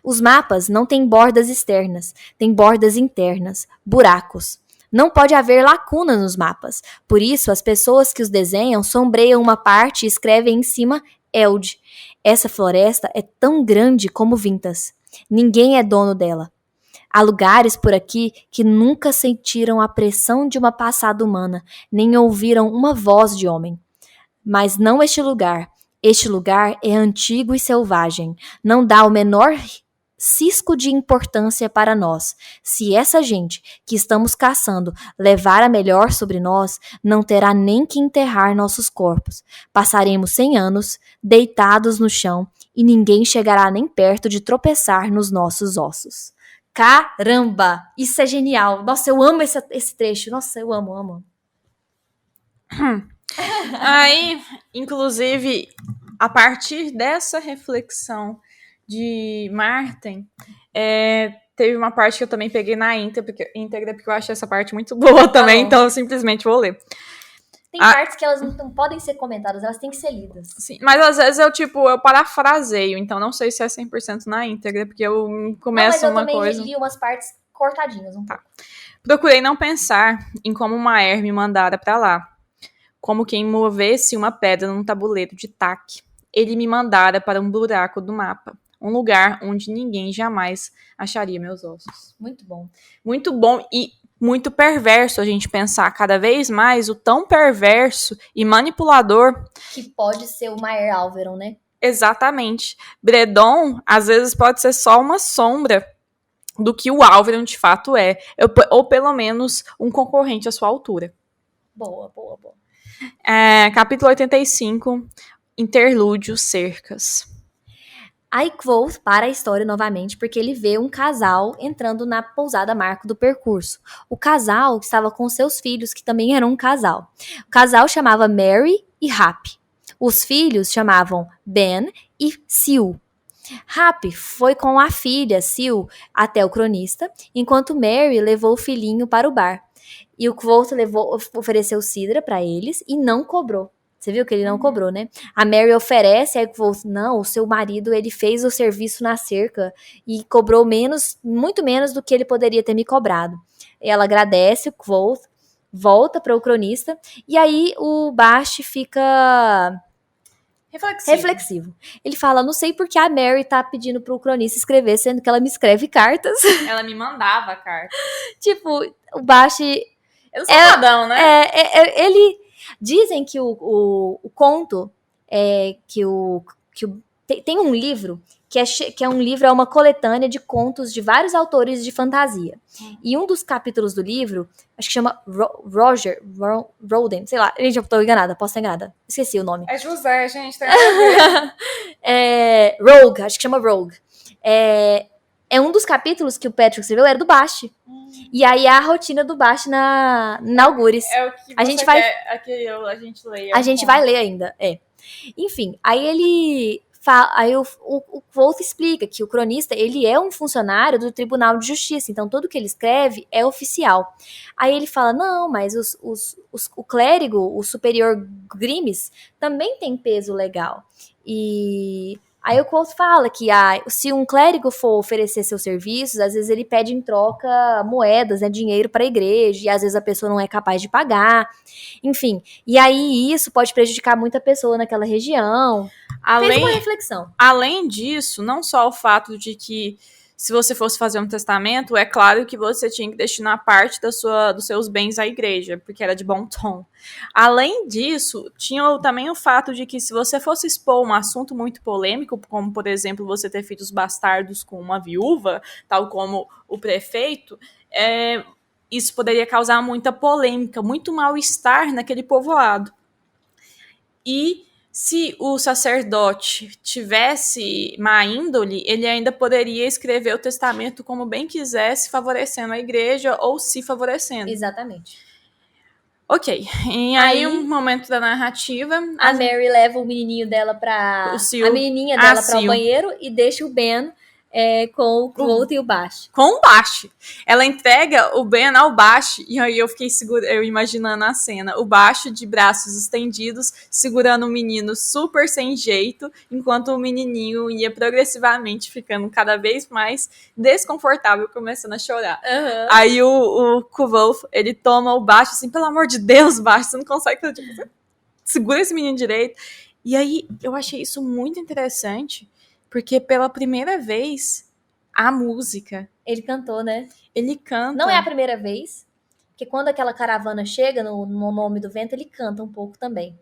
Os mapas não têm bordas externas, têm bordas internas, buracos. Não pode haver lacunas nos mapas. Por isso, as pessoas que os desenham sombreiam uma parte e escrevem em cima Eld. Essa floresta é tão grande como Vintas. Ninguém é dono dela. Há lugares por aqui que nunca sentiram a pressão de uma passada humana, nem ouviram uma voz de homem. Mas não este lugar. Este lugar é antigo e selvagem. Não dá o menor cisco de importância para nós. Se essa gente que estamos caçando levar a melhor sobre nós, não terá nem que enterrar nossos corpos. Passaremos 100 anos deitados no chão e ninguém chegará nem perto de tropeçar nos nossos ossos. Caramba! Isso é genial! Nossa, eu amo esse trecho. Nossa, eu amo.
Aí, inclusive, a partir dessa reflexão de Marten, teve uma parte que eu também peguei na íntegra, porque eu achei essa parte muito boa também, então eu simplesmente vou ler.
Tem partes que elas não podem ser comentadas, elas têm que ser lidas.
Sim, mas às vezes eu parafraseio, então não sei se é 100% na íntegra, porque eu começo uma coisa...
Mas eu também li umas partes cortadinhas um pouco.
Procurei não pensar em como Maer me mandara pra lá, como quem movesse uma pedra num tabuleiro de taque. Ele me mandara para um buraco do mapa, um lugar onde ninguém jamais acharia meus ossos.
Muito bom.
Muito bom e muito perverso a gente pensar cada vez mais o tão perverso e manipulador
que pode ser o Maer Alveron, né?
Exatamente. Bredon, às vezes, pode ser só uma sombra do que o Alveron de fato é. Ou pelo menos um concorrente à sua altura.
Boa.
Capítulo 85, Interlúdio Cercas.
Aí Kvothe para a história novamente porque ele vê um casal entrando na pousada Marco do Percurso. O casal estava com seus filhos, que também eram um casal. O casal chamava Mary e Hap. Os filhos chamavam Ben e Sil. Hap foi com a filha, Sil, até o cronista, enquanto Mary levou o filhinho para o bar. E o Kvothe ofereceu cidra para eles e não cobrou. Você viu que ele não cobrou, né? A Mary oferece, aí o Kvothe, não, o seu marido, ele fez o serviço na cerca e cobrou muito menos do que ele poderia ter me cobrado. Ela agradece o Kvothe, volta para o cronista, e aí o Bast fica reflexivo. Ele fala, não sei porque a Mary tá pedindo pro cronista escrever, sendo que ela me escreve cartas.
Ela me mandava cartas.
Tipo, o Bast...
Eu sou fadão, né?
Dizem que o conto tem um livro que é um livro, é uma coletânea de contos de vários autores de fantasia. E um dos capítulos do livro, acho que chama Roden, sei lá, gente, eu tô enganada, posso estar enganada, esqueci o nome.
É José, gente, tá
Rogue, acho que chama Rogue. É um dos capítulos que o Patrick escreveu, era do Bast. E aí a rotina do Bast na Algures.
É o que
a gente vai
a gente lê.
A gente vai ler ainda, Enfim, aí ele fala, aí o Kvothe explica que o cronista, ele é um funcionário do Tribunal de Justiça, então tudo que ele escreve é oficial. Aí ele fala, não, mas o clérigo, o superior Grimes, também tem peso legal. E aí o Kvothe fala que se um clérigo for oferecer seus serviços, às vezes ele pede em troca moedas, né, dinheiro para a igreja, e às vezes a pessoa não é capaz de pagar. Enfim, e aí isso pode prejudicar muita pessoa naquela região. Fez uma reflexão.
Além disso, não só o fato de que se você fosse fazer um testamento, é claro que você tinha que destinar parte dos seus bens à igreja, porque era de bom tom. Além disso, tinha também o fato de que se você fosse expor um assunto muito polêmico, como, por exemplo, você ter filhos bastardos com uma viúva, tal como o prefeito, isso poderia causar muita polêmica, muito mal-estar naquele povoado. E se o sacerdote tivesse má índole, ele ainda poderia escrever o testamento como bem quisesse, favorecendo a igreja ou se favorecendo.
Exatamente.
Ok. E aí um momento da narrativa.
A Mary leva o menininho dela pra... A menininha dela para o banheiro e deixa o Ben com o Kvothe e o Bast.
Com o Bast. Ela entrega o Ben ao Bast, e aí eu fiquei eu imaginando a cena. O Bast de braços estendidos, segurando o menino super sem jeito, enquanto o menininho ia progressivamente ficando cada vez mais desconfortável, começando a chorar.
Uhum.
Aí o Kvothe, ele toma o Bast assim, pelo amor de Deus, Bast, você não consegue fazer, tipo, segura esse menino direito. E aí eu achei isso muito interessante, porque pela primeira vez, a música...
Ele cantou, né?
Ele canta.
Não é a primeira vez, porque quando aquela caravana chega no Nome do Vento, ele canta um pouco também,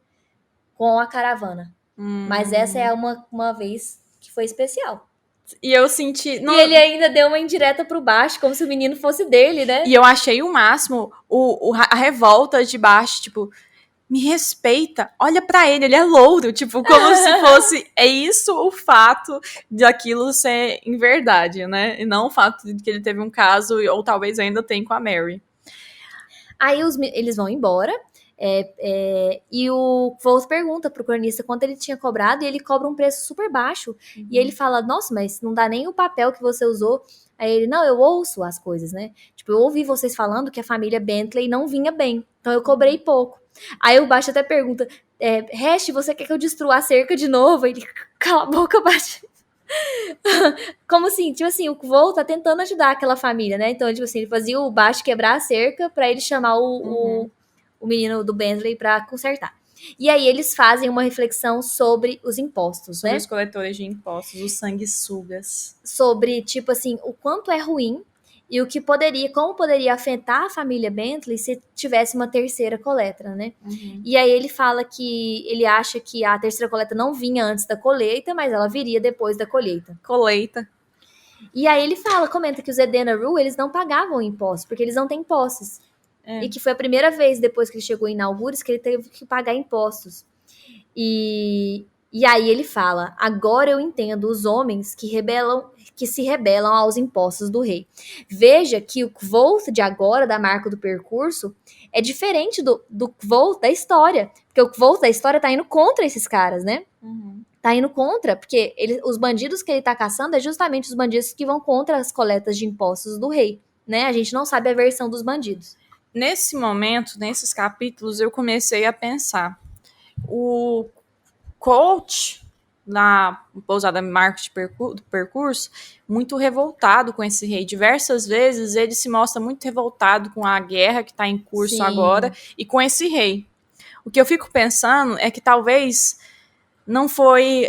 com a caravana. Mas essa é uma vez que foi especial.
E eu senti...
E ele ainda deu uma indireta pro Bast, como se o menino fosse dele, né?
E eu achei o máximo a revolta de Bast, tipo... Me respeita, olha pra ele é louro, tipo, como se fosse, é isso o fato de aquilo ser em verdade, né, e não o fato de que ele teve um caso, ou talvez ainda tem com a Mary.
Aí eles vão embora, e o Kvothe pergunta pro cronista quanto ele tinha cobrado, e ele cobra um preço super baixo, e ele fala, nossa, mas não dá nem o papel que você usou. Aí ele, não, eu ouço as coisas, né, tipo, eu ouvi vocês falando que a família Bentley não vinha bem, então eu cobrei pouco. Aí o Bast até pergunta, Hash, você quer que eu destrua a cerca de novo? Ele, cala a boca, Bast. Como assim, tipo assim, o Kvothe tá tentando ajudar aquela família, né? Então, tipo assim, ele fazia o Bast quebrar a cerca pra ele chamar o menino do Bentley pra consertar. E aí eles fazem uma reflexão sobre os impostos,
sobre
né?
Os coletores de impostos, os sanguessugas.
Sobre, tipo assim, o quanto é ruim E como poderia afetar a família Bentley se tivesse uma terceira coleta, né? E aí ele fala que ele acha que a terceira coleta não vinha antes da colheita, mas ela viria depois da colheita.
Colheita.
E aí ele comenta que os Edena Rue, eles não pagavam impostos, porque eles não têm posses. E que foi a primeira vez, depois que ele chegou em Naugures, que ele teve que pagar impostos. E aí ele fala, agora eu entendo os homens que se rebelam aos impostos do rei. Veja que o Kvoth de agora, da marca do percurso, é diferente do Kvoth da história. Porque o Kvoth da história tá indo contra esses caras, né? Tá indo contra, porque os bandidos que ele tá caçando é justamente os bandidos que vão contra as coletas de impostos do rei, né? A gente não sabe a versão dos bandidos.
Nesse momento, nesses capítulos, eu comecei a pensar. O coach na pousada Marcos do Percurso, muito revoltado com esse rei. Diversas vezes ele se mostra muito revoltado com a guerra que está em curso agora e com esse rei. O que eu fico pensando é que talvez não foi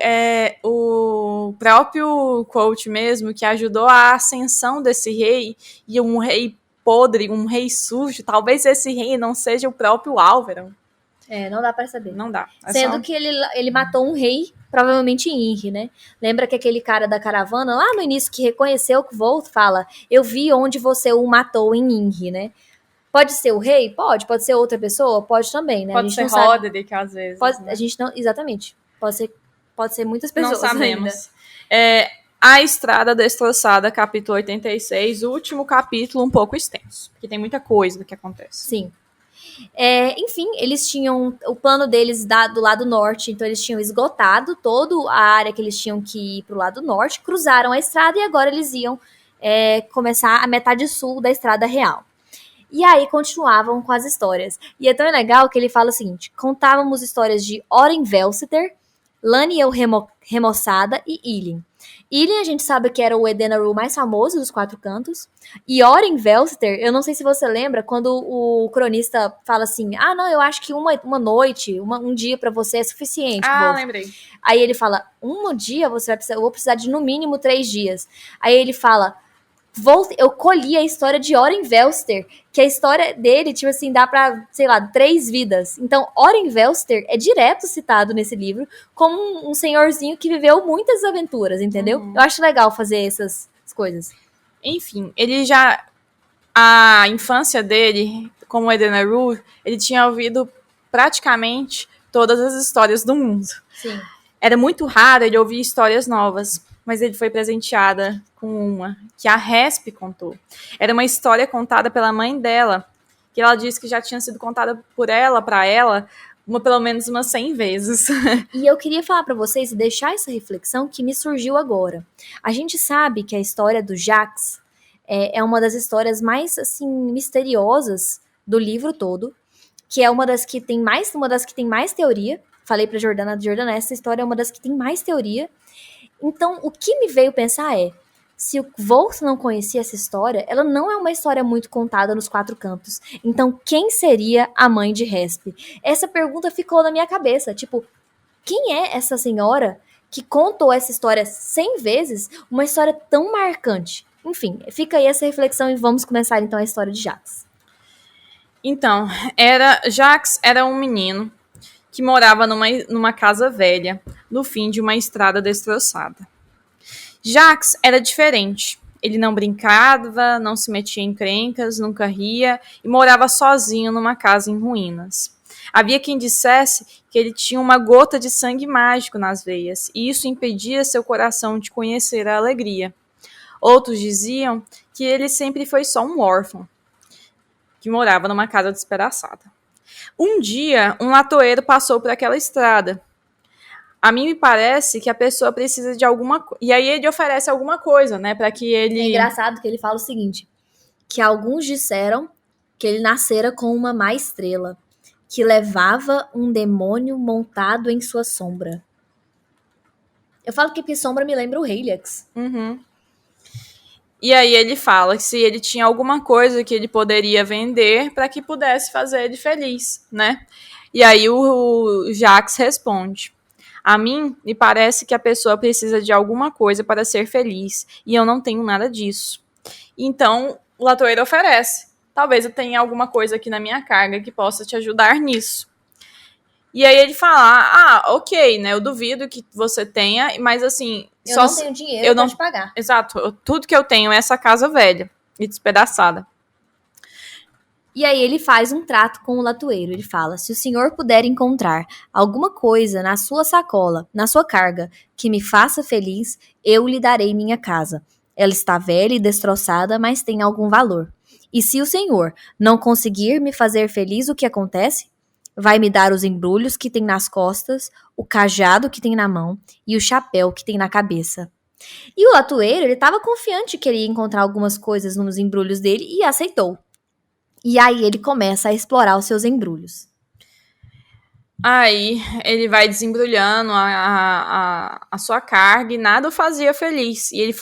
o próprio coach mesmo que ajudou a ascensão desse rei, e um rei podre, um rei sujo. Talvez esse rei não seja o próprio Álvaro.
Não dá pra saber.
Não dá.
Sendo que ele matou um rei, provavelmente em Inri, né? Lembra que aquele cara da caravana, lá no início, que reconheceu o Kvoth, fala, eu vi onde você o matou em Inri, né? Pode ser o rei? Pode ser outra pessoa? Pode também, né?
Pode ser Roderick, às vezes.
Né? A gente não... Exatamente. Pode ser muitas pessoas.
Não sabemos. A Estrada Destroçada, capítulo 86, o último capítulo um pouco extenso, porque tem muita coisa do que acontece.
Sim. Enfim, eles tinham o plano deles do lado norte, então eles tinham esgotado toda a área que eles tinham que ir pro lado norte, cruzaram a estrada e agora eles iam começar a metade sul da estrada real. E aí continuavam com as histórias. E é tão legal que ele fala o seguinte, contávamos histórias de Oren Velsiter, Laniel Remoçada e Ilin. Ilin a gente sabe que era o Edena Rue mais famoso dos Quatro Cantos. E Oren Velsiter, eu não sei se você lembra, quando o cronista fala assim, não, eu acho que uma noite, um dia pra você é suficiente.
Lembrei.
Aí ele fala, um dia eu vou precisar de no mínimo 3 dias. Aí ele fala, eu colhi a história de Oren Velsiter, que a história dele, tipo assim, dá pra, sei lá, 3 vidas. Então, Oren Velsiter é direto citado nesse livro como um senhorzinho que viveu muitas aventuras, entendeu? Eu acho legal fazer essas coisas.
Enfim, a infância dele, como Edena Rue, ele tinha ouvido praticamente todas as histórias do mundo.
Sim.
Era muito raro ele ouvir histórias novas, mas ele foi presenteada com uma que a Resp contou. Era uma história contada pela mãe dela, que ela disse que já tinha sido contada por ela, para ela, pelo menos umas 100 vezes.
E eu queria falar para vocês e deixar essa reflexão que me surgiu agora. A gente sabe que a história do Jax é uma das histórias mais, assim, misteriosas do livro todo, que é uma das que tem mais teoria. Falei pra Jordana, essa história é uma das que tem mais teoria. Então, o que me veio pensar se o Kvoth não conhecia essa história, ela não é uma história muito contada nos Quatro Cantos. Então, quem seria a mãe de Resp? Essa pergunta ficou na minha cabeça. Tipo, quem é essa senhora que contou essa história 100 vezes, uma história tão marcante? Enfim, fica aí essa reflexão e vamos começar então a história de Jax.
Então, Jax era um menino que morava numa casa velha, no fim de uma estrada destroçada. Jax era diferente. Ele não brincava, não se metia em encrencas, nunca ria e morava sozinho numa casa em ruínas. Havia quem dissesse que ele tinha uma gota de sangue mágico nas veias, e isso impedia seu coração de conhecer a alegria. Outros diziam que ele sempre foi só um órfão, que morava numa casa despedaçada. Um dia, um latoeiro passou por aquela estrada. A mim me parece que a pessoa precisa de alguma coisa. E aí ele oferece alguma coisa, né? Para que ele...
É engraçado que ele fala o seguinte, que alguns disseram que ele nascera com uma má estrela, que levava um demônio montado em sua sombra. Eu falo que sombra me lembra o Helix.
E aí ele fala que se ele tinha alguma coisa que ele poderia vender para que pudesse fazer ele feliz, né? E aí o Jax responde: a mim me parece que a pessoa precisa de alguma coisa para ser feliz, e eu não tenho nada disso. Então o latoeiro oferece. Talvez eu tenha alguma coisa aqui na minha carga que possa te ajudar nisso. E aí ele fala, ok, né, eu duvido que você tenha, mas assim...
Eu não tenho dinheiro pra te pagar.
Exato, tudo que eu tenho é essa casa velha e despedaçada.
E aí ele faz um trato com o latoeiro. Ele fala: se o senhor puder encontrar alguma coisa na sua sacola, na sua carga, que me faça feliz, eu lhe darei minha casa. Ela está velha e destroçada, mas tem algum valor. E se o senhor não conseguir me fazer feliz, o que acontece? Vai me dar os embrulhos que tem nas costas, o cajado que tem na mão e o chapéu que tem na cabeça. E o latoeiro, ele estava confiante que ele ia encontrar algumas coisas nos embrulhos dele e aceitou. E aí ele começa a explorar os seus embrulhos.
Aí ele vai desembrulhando a sua carga e nada o fazia feliz. E ele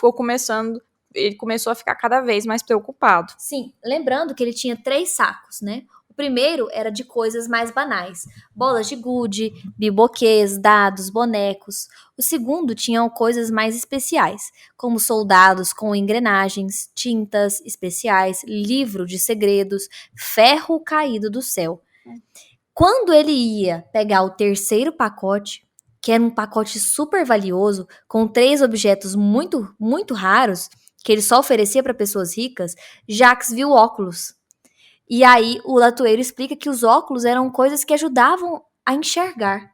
começou a ficar cada vez mais preocupado.
Sim, lembrando que ele tinha 3 sacos, né? O primeiro era de coisas mais banais. Bolas de gude, biboquês, dados, bonecos. O segundo tinha coisas mais especiais, como soldados com engrenagens, tintas especiais, livro de segredos, ferro caído do céu. Quando ele ia pegar o terceiro pacote, que era um pacote super valioso, com 3 objetos muito, muito raros, que ele só oferecia para pessoas ricas, Jacques viu óculos. E aí o latoeiro explica que os óculos eram coisas que ajudavam a enxergar.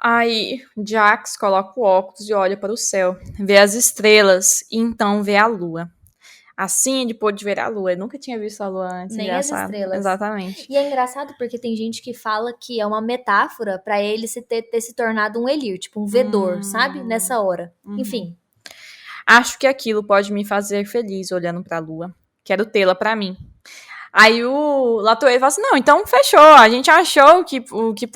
Aí Jacques coloca o óculos e olha para o céu, vê as estrelas e então vê a lua. Assim ele pôde ver a lua. Eu nunca tinha visto a lua antes.
Nem as estrelas.
Exatamente.
E é engraçado porque tem gente que fala que é uma metáfora para ele ter se tornado um Elir, tipo um vedor, sabe? Nessa hora. Enfim.
Acho que aquilo pode me fazer feliz olhando para a lua. Quero tê-la para mim. Aí o latoeiro fala assim, não, então fechou. A gente achou o que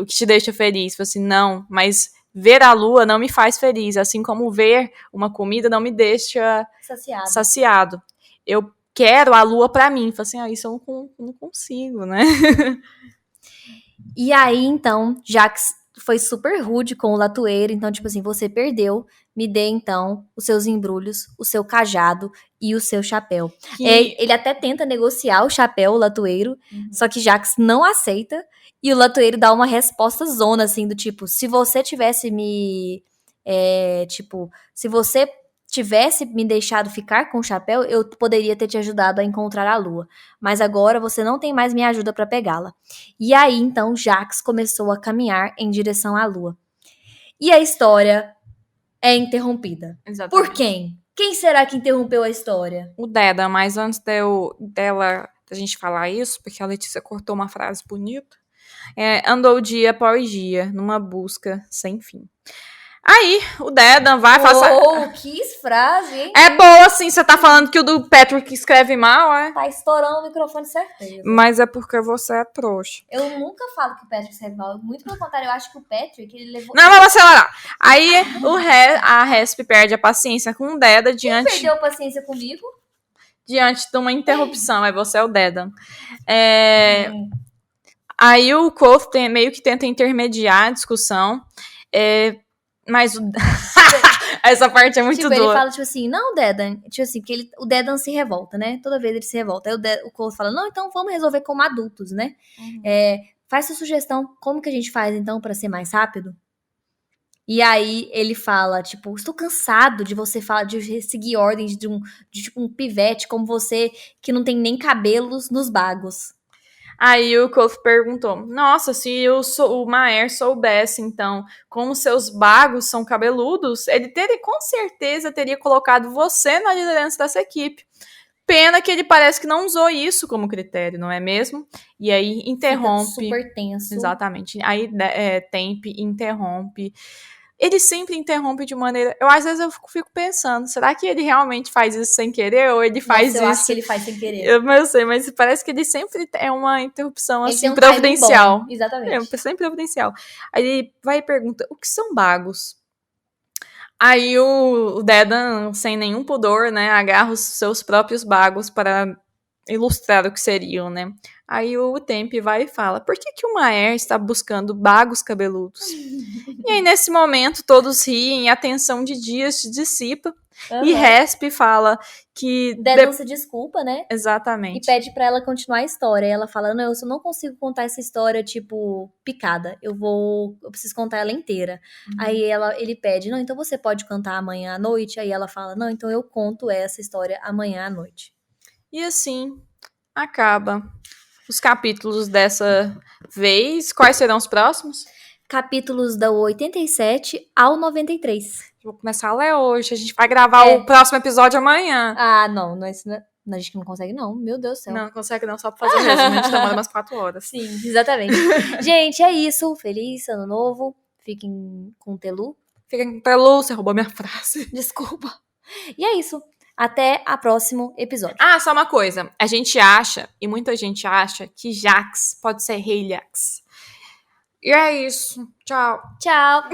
te deixa feliz. Fala assim, não, mas ver a lua não me faz feliz, assim como ver uma comida não me deixa saciado. Eu quero a lua pra mim. Falei assim, isso eu não consigo, né?
E aí, então, Jacques foi super rude com o latoeiro. Então, tipo assim, você perdeu. Me dê, então, os seus embrulhos, o seu cajado e o seu chapéu. Ele até tenta negociar o chapéu, o latoeiro. Só que Jacques não aceita. E o latoeiro dá uma resposta zona, assim, do tipo, se você tivesse se você tivesse me deixado ficar com o chapéu, eu poderia ter te ajudado a encontrar a lua. Mas agora você não tem mais minha ajuda para pegá-la. E aí, então, Jacques começou a caminhar em direção à lua. E a história é interrompida.
Exatamente.
Por quem? Quem será que interrompeu a história?
O Deda, mas antes da gente falar isso, porque a Letícia cortou uma frase bonita, andou dia após dia, numa busca sem fim. Aí, o Dedan vai fazer...
que frase, hein?
É boa, assim, você tá falando que o do Patrick escreve mal, é?
Tá estourando o microfone, certeza.
Mas é porque você é trouxa.
Eu nunca falo que o Patrick escreve mal. Muito pelo contrário, eu acho que o Patrick, ele levou...
Não, vamos acelerar. Aí, a Resp perde a paciência com o Dedan diante...
Quem perdeu a paciência comigo?
Diante de uma interrupção, aí você é o Dedan. Aí o Koth meio que tenta intermediar a discussão, mas essa parte é muito dura.
Ele fala, tipo assim, não, Dedan. Tipo assim, porque o Dedan se revolta, né? Toda vez ele se revolta. Aí o Cole fala, não, então vamos resolver como adultos, né? Faz sua sugestão, como que a gente faz, então, pra ser mais rápido? E aí ele fala, tipo, estou cansado de você falar, de seguir ordens de tipo, um pivete como você, que não tem nem cabelos nos bagos.
Aí o Koth perguntou, nossa, se o Maer soubesse, então, como seus bagos são cabeludos, ele com certeza teria colocado você na liderança dessa equipe. Pena que ele parece que não usou isso como critério, não é mesmo? E aí interrompe...
Fica super tenso.
Exatamente. Aí Temp interrompe... Ele sempre interrompe de maneira... às vezes eu fico pensando, será que ele realmente faz isso sem querer? Ou ele faz isso...
Eu acho que ele faz sem querer.
Eu sei, mas parece que ele sempre é uma interrupção,
ele
assim, providencial.
Exatamente.
Sempre providencial. Aí ele vai e pergunta, o que são bagos? Aí o Dedan, sem nenhum pudor, né, agarra os seus próprios bagos para ilustrar o que seriam, né? Aí o Temp vai e fala, por que o Maer está buscando bagos cabeludos? E aí, nesse momento, todos riem, a tensão de Dias se dissipa, e Resp fala que...
Denúncia desculpa, né?
Exatamente.
E pede pra ela continuar a história. E ela fala, não, eu só não consigo contar essa história, tipo, picada. Eu preciso contar ela inteira. Aí ele pede, não, então você pode contar amanhã à noite? Aí ela fala, não, então eu conto essa história amanhã à noite.
E assim, acaba os capítulos dessa vez. Quais serão os próximos?
Capítulos da 87 ao 93.
Vou começar a ler hoje. A gente vai gravar o próximo episódio amanhã.
Ah, não, a gente não consegue não, meu Deus do céu.
Não consegue não, só pra fazer mesmo. A gente demora umas 4 horas.
Sim, exatamente. Gente, é isso. Feliz ano novo. Fiquem com o Telu.
Fiquem com o Telu, você roubou minha frase.
Desculpa. E é isso. Até o próximo episódio.
Ah, só uma coisa. A gente acha, e muita gente acha, que Jax pode ser Rei Jax. E é isso. Tchau.
Tchau.